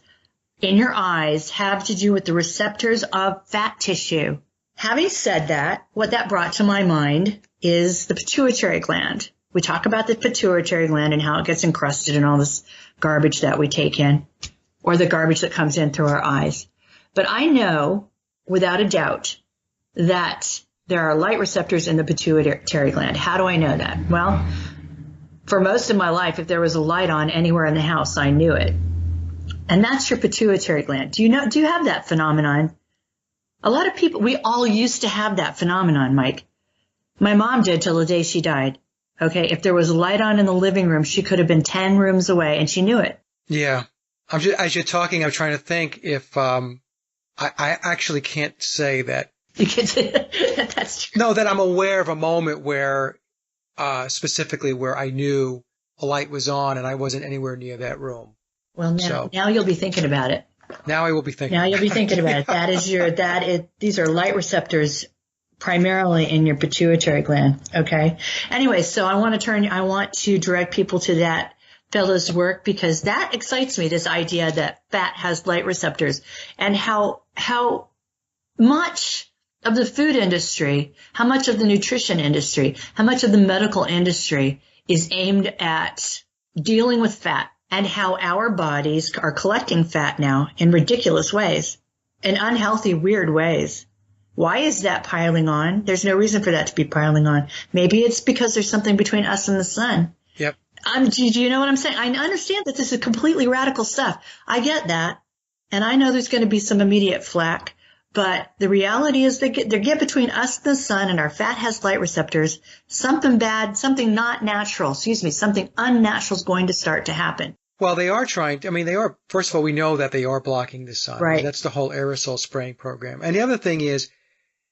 in your eyes have to do with the receptors of fat tissue. Having said that, what that brought to my mind is the pituitary gland. We talk about the pituitary gland and how it gets encrusted in all this garbage that we take in, or the garbage that comes in through our eyes. But I know, without a doubt, that there are light receptors in the pituitary gland. How do I know that? Well, for most of my life, if there was a light on anywhere in the house, I knew it. And that's your pituitary gland. Do you have that phenomenon? A lot of people, we all used to have that phenomenon, Mike. My mom did till the day she died. Okay, if there was a light on in the living room, she could have been 10 rooms away, and she knew it. Yeah. As you're talking, I'm trying to think if I actually can't say that. You can say that. That's true. No, that I'm aware of a moment where, specifically where I knew a light was on and I wasn't anywhere near that room. Well, now you'll be thinking about it. Now I will be thinking. Now you'll be thinking about it. These are light receptors primarily in your pituitary gland. Okay. Anyway, so I want to direct people to that fellow's work because that excites me, this idea that fat has light receptors and how much of the food industry, how much of the nutrition industry, how much of the medical industry is aimed at dealing with fat and how our bodies are collecting fat now in ridiculous ways, in unhealthy, weird ways. Why is that piling on? There's no reason for that to be piling on. Maybe it's because there's something between us and the sun. Yep. Do you know what I'm saying? I understand that this is completely radical stuff. I get that. And I know there's going to be some immediate flack. But the reality is they get between us and the sun, and our fat has light receptors. Something bad, something not natural, something unnatural is going to start to happen. Well, first of all, we know that they are blocking the sun. Right. That's the whole aerosol spraying program. And the other thing is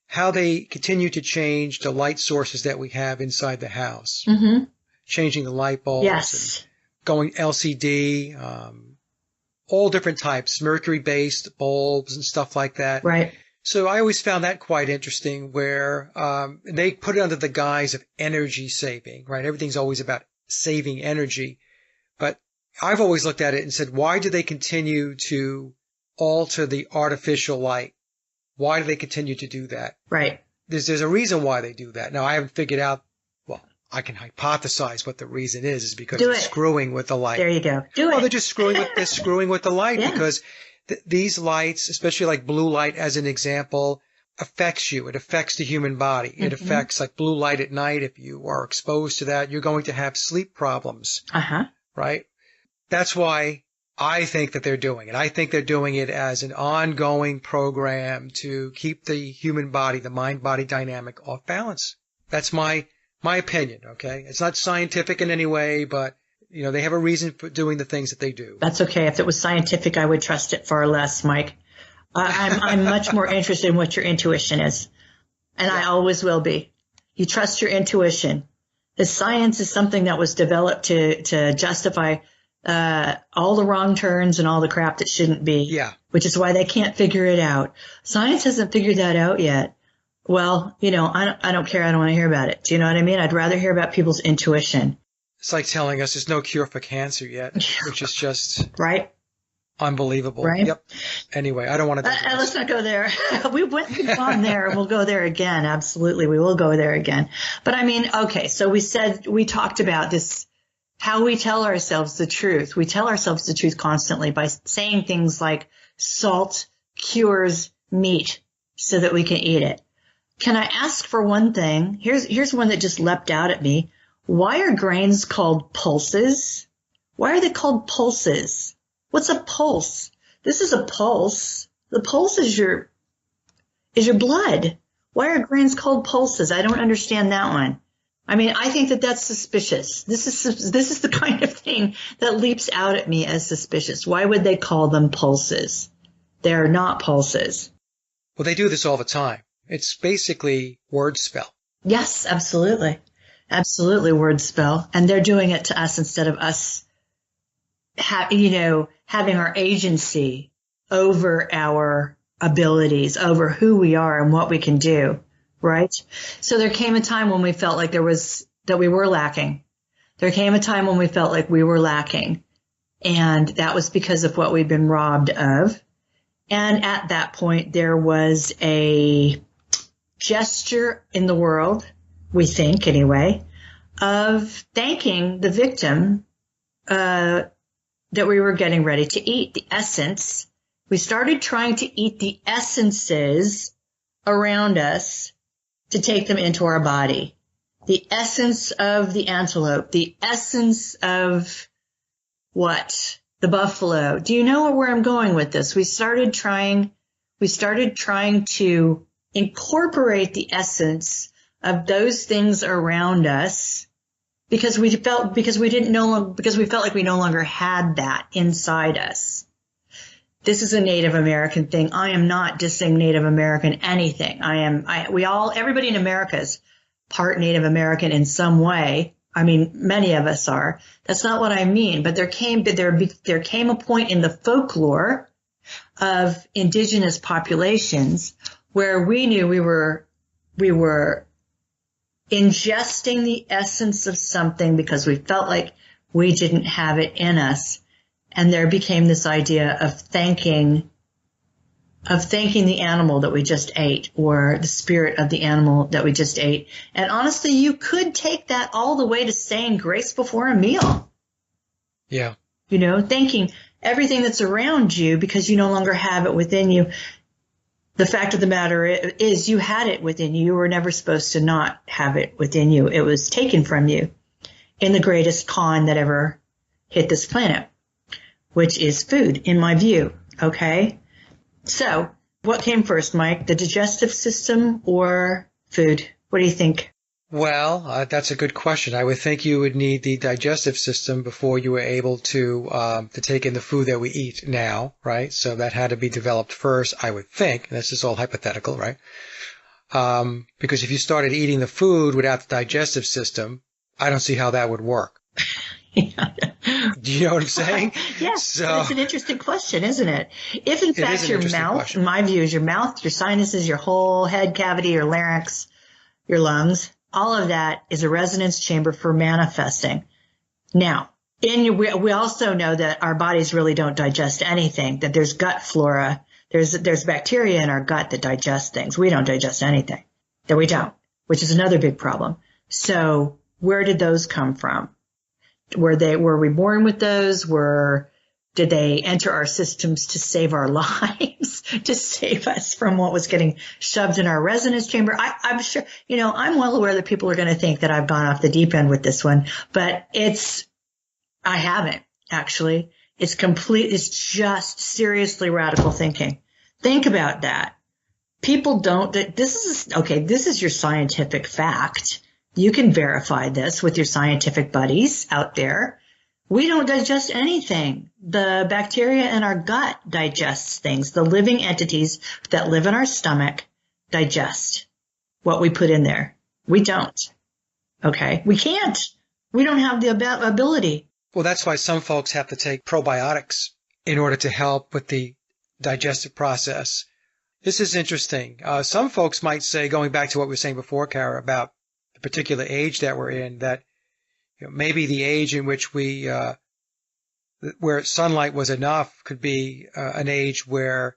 how they continue to change the light sources that we have inside the house. Mm-hmm. Changing the light bulbs. Yes. And going LCD, all different types, mercury-based bulbs and stuff like that. Right. So I always found that quite interesting where they put it under the guise of energy saving, right? Everything's always about saving energy. But I've always looked at it and said, why do they continue to alter the artificial light? Why do they continue to do that? Right. There's a reason why they do that. Now, I haven't figured out, well, I can hypothesize what the reason is because they're screwing with the light. There you go. They're just screwing with the light Yeah. because these lights, especially like blue light as an example, affects you. It affects the human body. It affects like blue light at night. If you are exposed to that, you're going to have sleep problems. Uh-huh. Right? That's why I think that they're doing it. I think they're doing it as an ongoing program to keep the human body, the mind-body dynamic off balance. That's my opinion, okay? It's not scientific in any way, but, they have a reason for doing the things that they do. That's okay. If it was scientific, I would trust it far less, Mike. I'm much more interested in what your intuition is, and I always will be. You trust your intuition. The science is something that was developed to justify all the wrong turns and all the crap that shouldn't be. Yeah. Which is why they can't figure it out. Science hasn't figured that out yet. Well, I don't care. I don't want to hear about it. Do you know what I mean? I'd rather hear about people's intuition. It's like telling us there's no cure for cancer yet, which is just right. Unbelievable. Right. Yep. Anyway, I don't want to. Let's not go there. We've gone there, and we'll go there again. Absolutely, we will go there again. But I mean, okay. So we talked about this. How we tell ourselves the truth. We tell ourselves the truth constantly by saying things like salt cures meat so that we can eat it. Can I ask for one thing? Here's one that just leapt out at me. Why are grains called pulses? Why are they called pulses? What's a pulse? This is a pulse. The pulse is your blood. Why are grains called pulses? I don't understand that one. I mean, I think that that's suspicious. This is the kind of thing that leaps out at me as suspicious. Why would they call them pulses? They're not pulses. Well, they do this all the time. It's basically word spell. Yes, absolutely. Absolutely word spell. And they're doing it to us instead of us, having our agency over our abilities, over who we are and what we can do. Right. So there came a time when we felt like that we were lacking. There came a time when we felt like we were lacking. And that was because of what we'd been robbed of. And at that point, there was a gesture in the world, we think anyway, of thanking the victim, that we were getting ready to eat, the essence. We started trying to eat the essences around us to take them into our body. The essence of the antelope, the essence of what? The buffalo. Do you know where I'm going with this? We started trying to incorporate the essence of those things around us because we felt like we no longer had that inside us. This is a Native American thing. I am not dissing Native American anything. Everybody in America is part Native American in some way. I mean, many of us are. That's not what I mean. But there came a point in the folklore of indigenous populations where we knew we were ingesting the essence of something because we felt like we didn't have it in us. And there became this idea of thanking the animal that we just ate, or the spirit of the animal that we just ate. And honestly, you could take that all the way to saying grace before a meal. Yeah. Thanking everything that's around you because you no longer have it within you. The fact of the matter is you had it within you. You were never supposed to not have it within you. It was taken from you in the greatest con that ever hit this planet, which is food, in my view. Okay? So, what came first, Mike? The digestive system or food? What do you think? Well, that's a good question. I would think you would need the digestive system before you were able to take in the food that we eat now, right? So that had to be developed first, I would think. This is all hypothetical, right? Because if you started eating the food without the digestive system, I don't see how that would work. Yeah. Do you know what I'm saying? Yes. So, it's an interesting question, isn't it? If in fact your mouth, in my view, is your mouth, your sinuses, your whole head cavity, your larynx, your lungs, all of that is a resonance chamber for manifesting. Now, we also know that our bodies really don't digest anything, that there's gut flora. There's bacteria in our gut that digest things. We don't digest anything. That we don't, which is another big problem. So where did those come from? Were we born with those? Did they enter our systems to save our lives, to save us from what was getting shoved in our resonance chamber? I'm sure, I'm well aware that people are going to think that I've gone off the deep end with this one, but I haven't actually. It's just seriously radical thinking. Think about that. People don't, this is your scientific fact. You can verify this with your scientific buddies out there. We don't digest anything. The bacteria in our gut digests things. The living entities that live in our stomach digest what we put in there. We don't. Okay? We can't. We don't have the ability. Well, that's why some folks have to take probiotics in order to help with the digestive process. This is interesting. Some folks might say, going back to what we were saying before, Cara, about the particular age that we're in, that maybe the age in which where sunlight was enough could be an age where,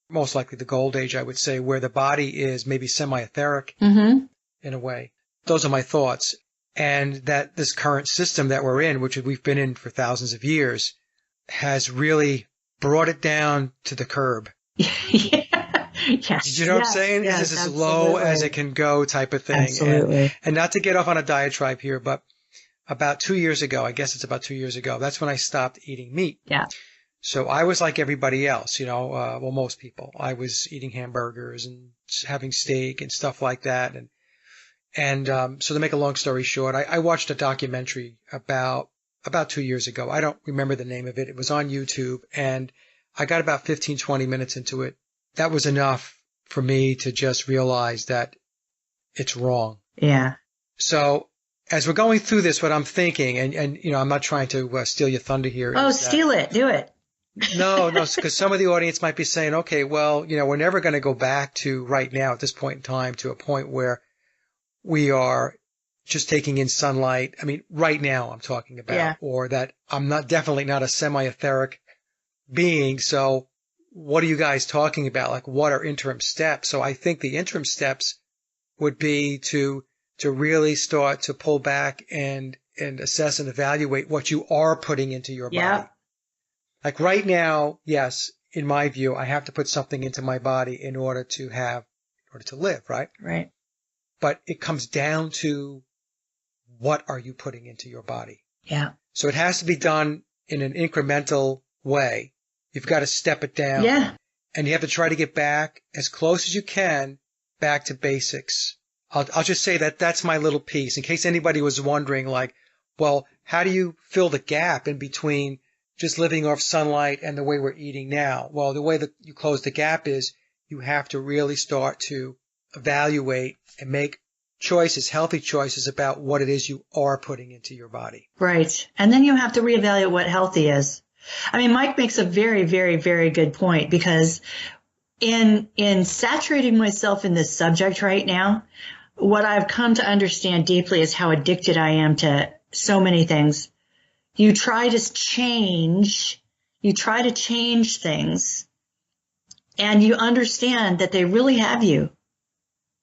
most likely the gold age, I would say, where the body is maybe semi-etheric in a way. Those are my thoughts. And that this current system that we're in, which we've been in for thousands of years, has really brought it down to the curb. Yeah. Yes. You know what I'm saying? Yes, this is as low as it can go type of thing. Absolutely. And not to get off on a diatribe here, but about 2 years ago, I guess it's about 2 years ago, that's when I stopped eating meat. Yeah. So I was like everybody else, most people. I was eating hamburgers and having steak and stuff like that. And so to make a long story short, I watched a documentary about 2 years ago. I don't remember the name of it. It was on YouTube, and I got about 15, 20 minutes into it. That was enough for me to just realize that it's wrong. Yeah. So as we're going through this, what I'm thinking, and I'm not trying to steal your thunder here. Oh, steal it. Do it. No, because some of the audience might be saying, okay, well, we're never going to go back to right now at this point in time to a point where we are just taking in sunlight. I mean, right now I'm talking about, or that I'm definitely not a semi-etheric being. So what are you guys talking about? Like, what are interim steps? So I think the interim steps would be to really start to pull back and assess and evaluate what you are putting into your body. Like right now, yes, in my view, I have to put something into my body in order to live, right? Right. But it comes down to what are you putting into your body? Yeah. So it has to be done in an incremental way. You've got to step it down. Yeah. And you have to try to get back as close as you can back to basics. I'll just say that that's my little piece in case anybody was wondering, like, well, how do you fill the gap in between just living off sunlight and the way we're eating now? Well, the way that you close the gap is you have to really start to evaluate and make choices, healthy choices about what it is you are putting into your body. Right. And then you have to reevaluate what healthy is. I mean, Mike makes a very, very, very good point, because in saturating myself in this subject right now, what I've come to understand deeply is how addicted I am to so many things. You try to change things, and you understand that they really have you.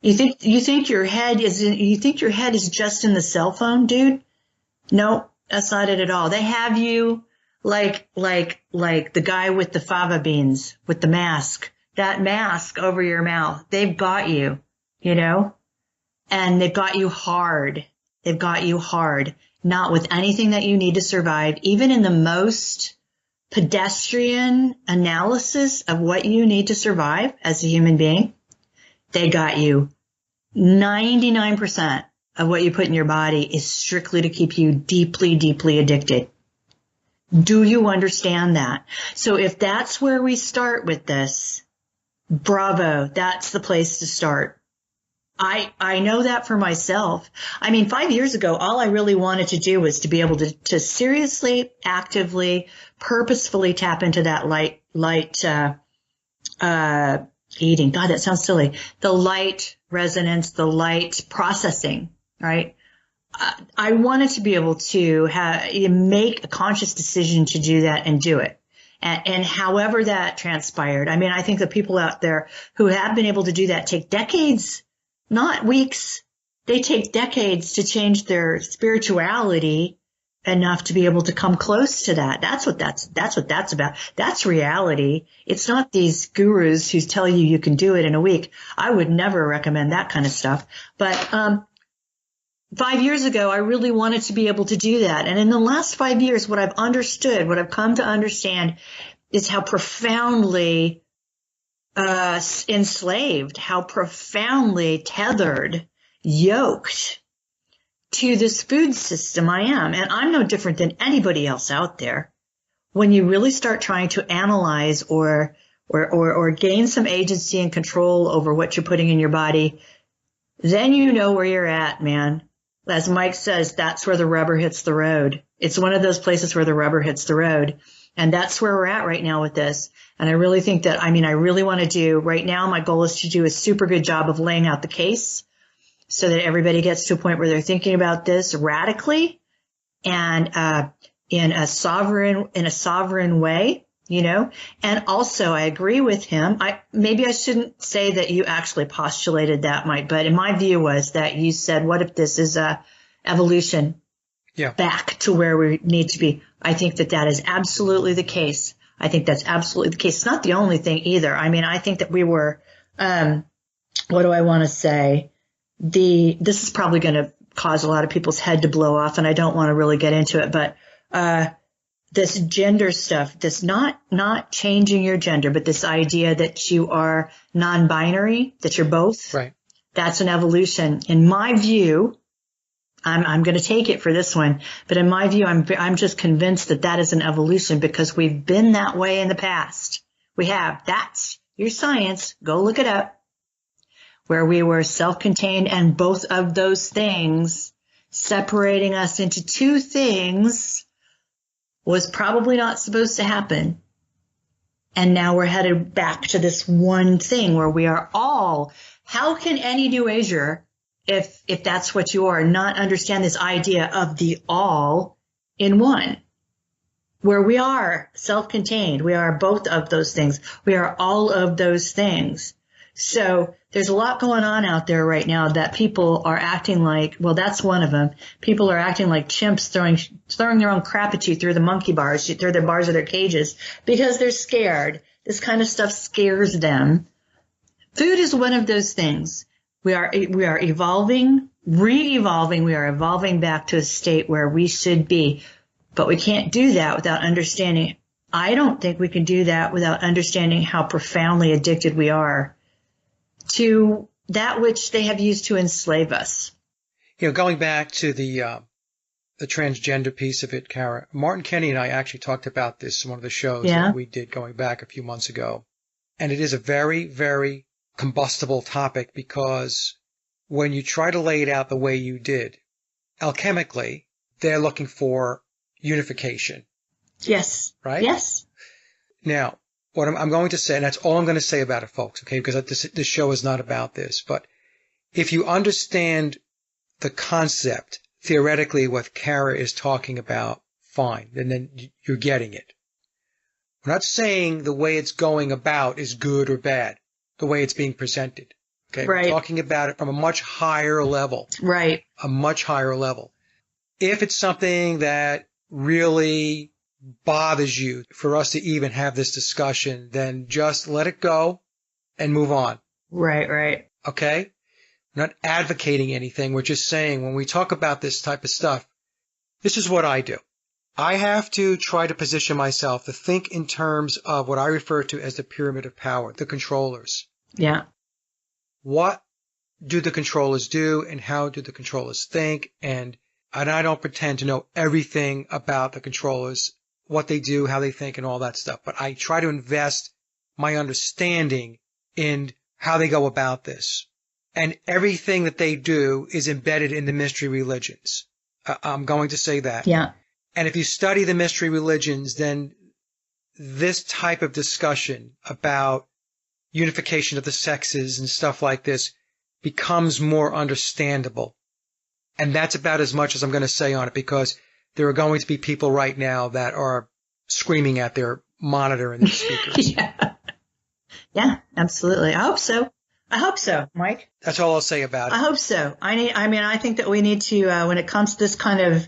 You think your head is just in the cell phone, dude? No, that's not it at all. They have you like the guy with the fava beans, with the mask, that mask over your mouth. They've got you, and they've got you hard. They've got you hard, not with anything that you need to survive, even in the most pedestrian analysis of what you need to survive as a human being. They got you. 99% of what you put in your body is strictly to keep you deeply, deeply addicted. Do you understand that? So if that's where we start with this, bravo, that's the place to start. I know that for myself. I mean, 5 years ago, all I really wanted to do was to be able to seriously, actively, purposefully tap into that light eating. God, that sounds silly. The light resonance, the light processing, right? I wanted to be able to make a conscious decision to do that and do it. And however that transpired, I mean, I think the people out there who have been able to do that take decades, not weeks. They take decades to change their spirituality enough to be able to come close to that. That's what that's about. That's reality. It's not these gurus who tell you can do it in a week. I would never recommend that kind of stuff. But 5 years ago, I really wanted to be able to do that. And in the last 5 years, what I've understood, what I've come to understand is how profoundly enslaved, how profoundly tethered, yoked to this food system I am. And I'm no different than anybody else out there. When you really start trying to analyze or gain some agency and control over what you're putting in your body, then you know where you're at, man. As Mike says, that's where the rubber hits the road. It's one of those places where the rubber hits the road. And that's where we're at right now with this. And I really think that, I really want to do, right now, my goal is to do a super good job of laying out the case so that everybody gets to a point where they're thinking about this radically and in a sovereign way, And also, I agree with him. Maybe I shouldn't say that you actually postulated that, Mike, but in my view was that you said, what if this is a evolution back to where we need to be? I think that is absolutely the case. I think that's absolutely the case. It's not the only thing either. I think that we were, what do I want to say? This is probably going to cause a lot of people's head to blow off, and I don't want to really get into it, but this gender stuff, this not changing your gender, but this idea that you are non-binary, that you're both, right? That's an evolution. In my view, I'm going to take it for this one, but in my view, I'm just convinced that is an evolution because we've been that way in the past. We have. That's your science. Go look it up. Where we were self-contained, and both of those things separating us into two things was probably not supposed to happen. And now we're headed back to this one thing where we are all, how can any New Ager, if that's what you are, not understand this idea of the all in one? Where we are self-contained, we are both of those things. We are all of those things. So there's a lot going on out there right now that people are acting like, well, that's one of them. People are acting like chimps throwing their own crap at you through the monkey bars, through the bars of their cages because they're scared. This kind of stuff scares them. Food is one of those things. We are evolving, re-evolving. We are evolving back to a state where we should be, but we can't do that without understanding. I don't think we can do that without understanding how profoundly addicted we are to that which they have used to enslave us. Going back to the transgender piece of it, Cara, Martin Kenny and I actually talked about this in one of the shows that we did going back a few months ago. And it is a very, very combustible topic because when you try to lay it out the way you did, alchemically, they're looking for unification. Yes. Right? Yes. Now, what I'm going to say, and that's all I'm going to say about it, folks, okay, because this show is not about this, but if you understand the concept, theoretically, what Cara is talking about, fine, and then you're getting it. We're not saying the way it's going about is good or bad, the way it's being presented. Okay, right. We're talking about it from a much higher level. Right. A much higher level. If it's something that really bothers you for us to even have this discussion, then just let it go and move on. Right, right. Okay? We're not advocating anything. We're just saying when we talk about this type of stuff, this is what I do. I have to try to position myself to think in terms of what I refer to as the pyramid of power, the controllers. Yeah. What do the controllers do and how do the controllers think? And I don't pretend to know everything about the controllers, what they do, how they think, and all that stuff. But I try to invest my understanding in how they go about this. And everything that they do is embedded in the mystery religions. I'm going to say that. Yeah. And if you study the mystery religions, then this type of discussion about unification of the sexes and stuff like this becomes more understandable. And that's about as much as I'm going to say on it, because there are going to be people right now that are screaming at their monitor and their speakers. Yeah, absolutely. I hope so. I hope so, Mike. That's all I'll say about it. I hope so. I think that we need to, when it comes to this kind of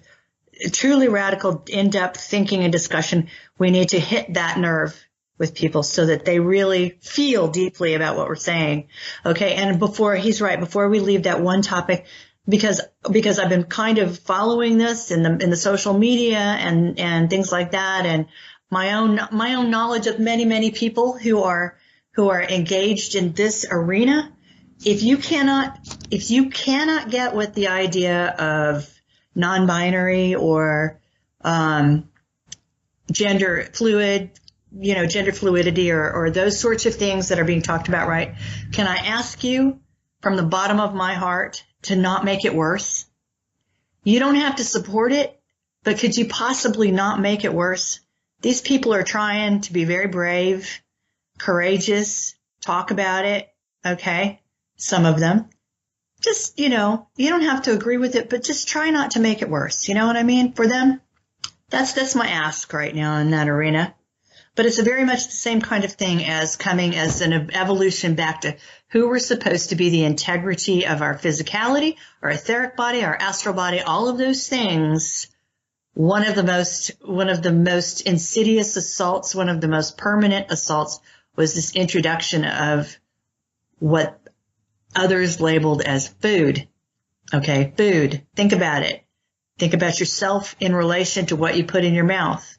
truly radical, in-depth thinking and discussion, we need to hit that nerve with people so that they really feel deeply about what we're saying. Okay. And before we leave that one topic, because I've been kind of following this in the social media and things like that, and my own knowledge of many people who are engaged in this arena. If you cannot get with the idea of non-binary or gender fluidity or those sorts of things that are being talked about, right? Can I ask you from the bottom of my heart to not make it worse? You don't have to support it, but could you possibly not make it worse? These people are trying to be very brave, courageous, talk about it, okay? Some of them. Just, you don't have to agree with it, but just try not to make it worse. You know what I mean? For them, that's my ask right now in that arena. But it's very much the same kind of thing as coming as an evolution back to who we're supposed to be, the integrity of our physicality, our etheric body, our astral body, all of those things. One of the most insidious assaults, one of the most permanent assaults was this introduction of what others labeled as food. Okay, food. Think about it. Think about yourself in relation to what you put in your mouth.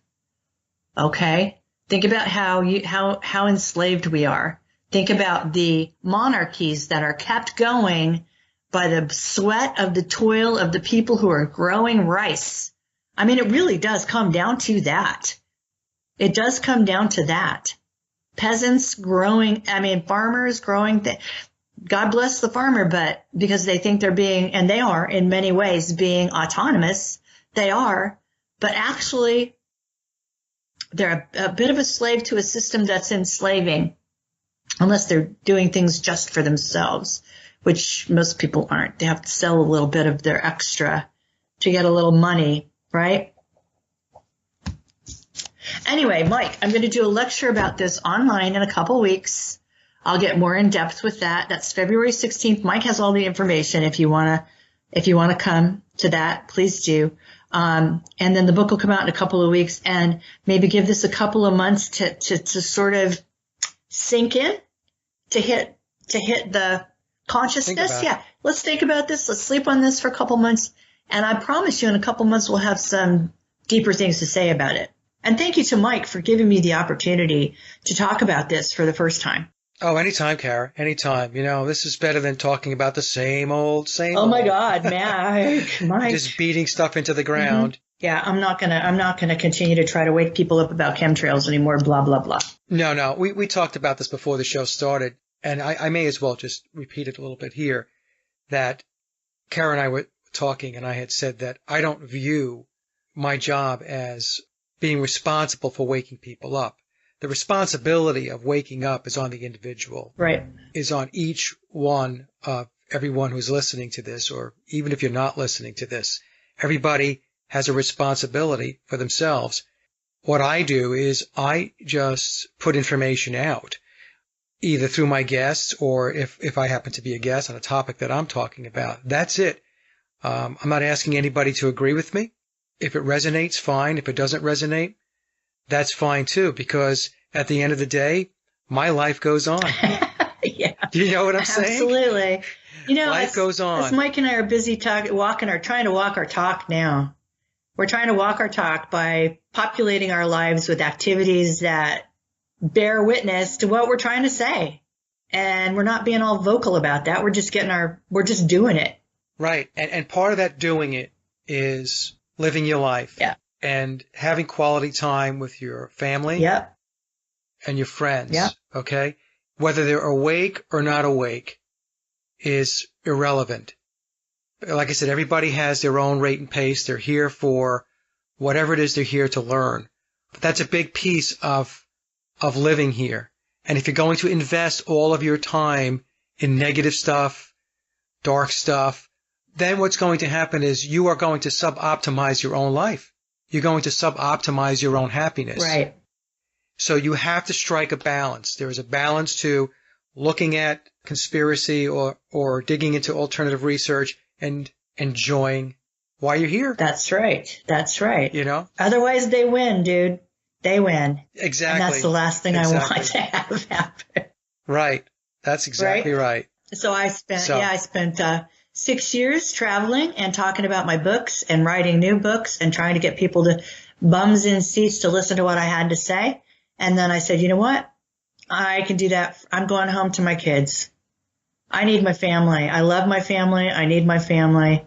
Okay? Think about how enslaved we are. Think about the monarchies that are kept going by the sweat of the toil of the people who are growing rice. I mean, it really does come down to that. It does come down to that. Peasants growing, farmers growing. God bless the farmer, but because they think they're being, and they are in many ways being autonomous, they are, but actually they're a bit of a slave to a system that's enslaving, unless they're doing things just for themselves, which most people aren't. They have to sell a little bit of their extra to get a little money, right? Anyway, Mike, I'm going to do a lecture about this online in a couple weeks. I'll get more in depth with that. That's February 16th. Mike has all the information. If you want to come to that, please do. And then the book will come out in a couple of weeks, and maybe give this a couple of months to sort of sink in, to hit the consciousness. Yeah. Let's think about this. Let's sleep on this for a couple months. And I promise you in a couple months, we'll have some deeper things to say about it. And thank you to Mike for giving me the opportunity to talk about this for the first time. Oh, anytime, Cara. Anytime. This is better than talking about the same old. Oh my God, Mike. Just beating stuff into the ground. Mm-hmm. Yeah, I'm not gonna continue to try to wake people up about chemtrails anymore, blah, blah, blah. No. We talked about this before the show started, and I may as well just repeat it a little bit here, that Cara and I were talking, and I had said that I don't view my job as being responsible for waking people up. The responsibility of waking up is on the individual. Right. Is on each one of everyone who's listening to this, or even if you're not listening to this. Everybody has a responsibility for themselves. What I do is I just put information out, either through my guests or if I happen to be a guest on a topic that I'm talking about. That's it. I'm not asking anybody to agree with me. If it resonates, fine. If it doesn't resonate, that's fine too, because at the end of the day, my life goes on. Yeah. Do you know what I'm saying? Absolutely. Life goes on. As Mike and I are busy trying to walk our talk now. We're trying to walk our talk by populating our lives with activities that bear witness to what we're trying to say. And we're not being all vocal about that. We're just doing it. Right. And part of that doing it is living your life. Yeah. And having quality time with your family. Yep. And your friends. Yep. Okay. Whether they're awake or not awake is irrelevant. Like I said, everybody has their own rate and pace. They're here for whatever it is they're here to learn. But that's a big piece of living here. And if you're going to invest all of your time in negative stuff, dark stuff, then what's going to happen is you are going to sub-optimize your own life. You're going to sub-optimize your own happiness. Right. So you have to strike a balance. There is a balance to looking at conspiracy or digging into alternative research and enjoying why you're here. That's right. That's right. Otherwise they win, dude. They win. Exactly. And that's the last thing I want to have happen. Right. That's exactly right. So I spent 6 years traveling and talking about my books and writing new books and trying to get people to bums in seats to listen to what I had to say. And then I said, you know what? I can do that. I'm going home to my kids. I need my family. I love my family. I need my family.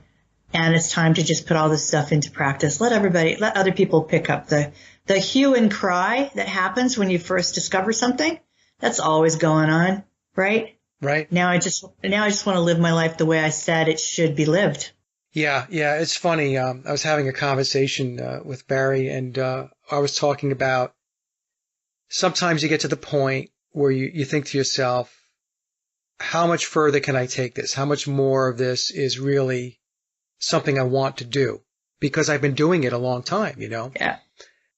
And it's time to just put all this stuff into practice. Let other people pick up the hue and cry that happens when you first discover something. That's always going on, right? Right. Now I just want to live my life the way I said it should be lived. Yeah. It's funny. I was having a conversation with Barry, and I was talking about sometimes you get to the point where you think to yourself, how much further can I take this? How much more of this is really something I want to do? Because I've been doing it a long time, Yeah.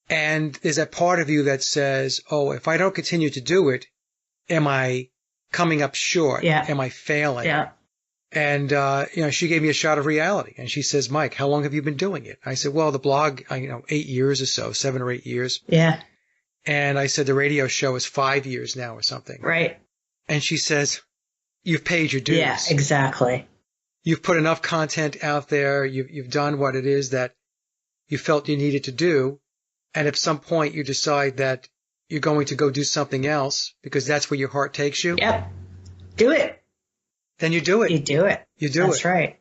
And there's that part of you that says, oh, if I don't continue to do it, am I coming up short? Yeah. Am I failing? Yeah. And, she gave me a shot of reality, and she says, Mike, how long have you been doing it? I said, well, the blog, 8 years or so, 7 or 8 years. Yeah. And I said, the radio show is 5 years now or something. Right. And she says, you've paid your dues. Yeah, exactly. You've put enough content out there. You've done what it is that you felt you needed to do. And at some point you decide that you're going to go do something else because that's where your heart takes you. Yep. Do it. Then you do it. You do it. You do That's it. That's right.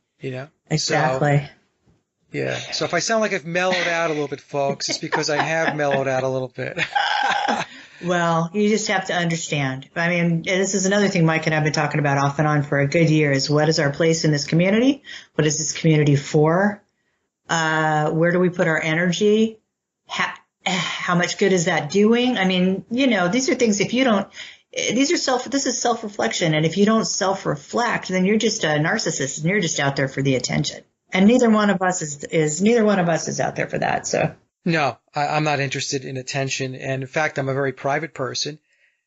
Exactly. So, yeah. So if I sound like I've mellowed out a little bit, folks, it's because I have mellowed out a little bit. Well, you just have to understand. I mean, this is another thing Mike and I have been talking about off and on for a good year is what is our place in this community? What is this community for? Where do we put our energy? How much good is that doing? I mean, these are things this is self-reflection. And if you don't self-reflect, then you're just a narcissist and you're just out there for the attention. And neither one of us is out there for that. So. No, I'm not interested in attention. And in fact, I'm a very private person.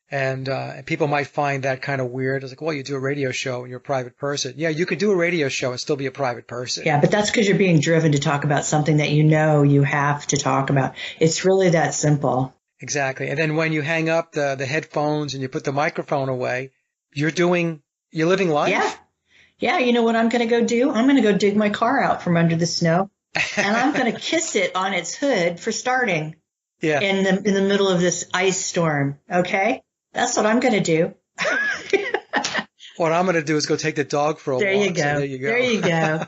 And people might find that kind of weird. It's like, well, you do a radio show and you're a private person. Yeah, you could do a radio show and still be a private person. Yeah, but that's because you're being driven to talk about something that you have to talk about. It's really that simple. Exactly. And then when you hang up the headphones and you put the microphone away, you're living life. Yeah. Yeah, you know what I'm going to go do? I'm going to go dig my car out from under the snow, and I'm going to kiss it on its hood for starting. Yeah. In the middle of this ice storm. Okay, that's what I'm going to do. What I'm going to do is go take the dog for a walk. There you go. So there you go. There you go.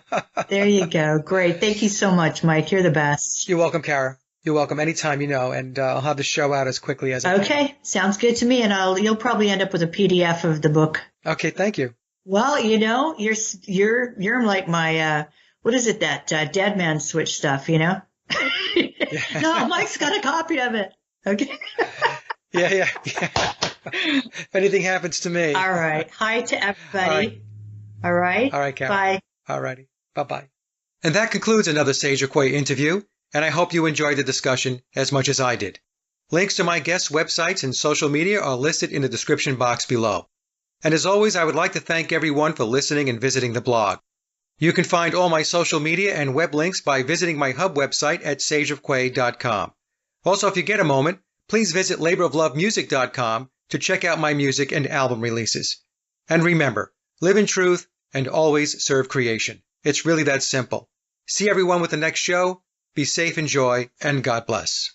There you go. Great. Thank you so much, Mike. You're the best. You're welcome, Cara. You're welcome anytime, and I'll have the show out as quickly as I can. Okay, sounds good to me, and you'll probably end up with a PDF of the book. Okay, thank you. Well, you're like my what is it, that dead man switch stuff, No, Mike's got a copy of it. Okay. Yeah. If anything happens to me. All right. Hi to everybody. All right. All right, Cara. Bye. All righty. Bye-bye. And that concludes another Sage Okoye interview, and I hope you enjoyed the discussion as much as I did. Links to my guests' websites and social media are listed in the description box below. And as always, I would like to thank everyone for listening and visiting the blog. You can find all my social media and web links by visiting my hub website at sageofquay.com. Also, if you get a moment, please visit laboroflovemusic.com to check out my music and album releases. And remember, live in truth and always serve creation. It's really that simple. See everyone with the next show. Be safe, enjoy, and God bless.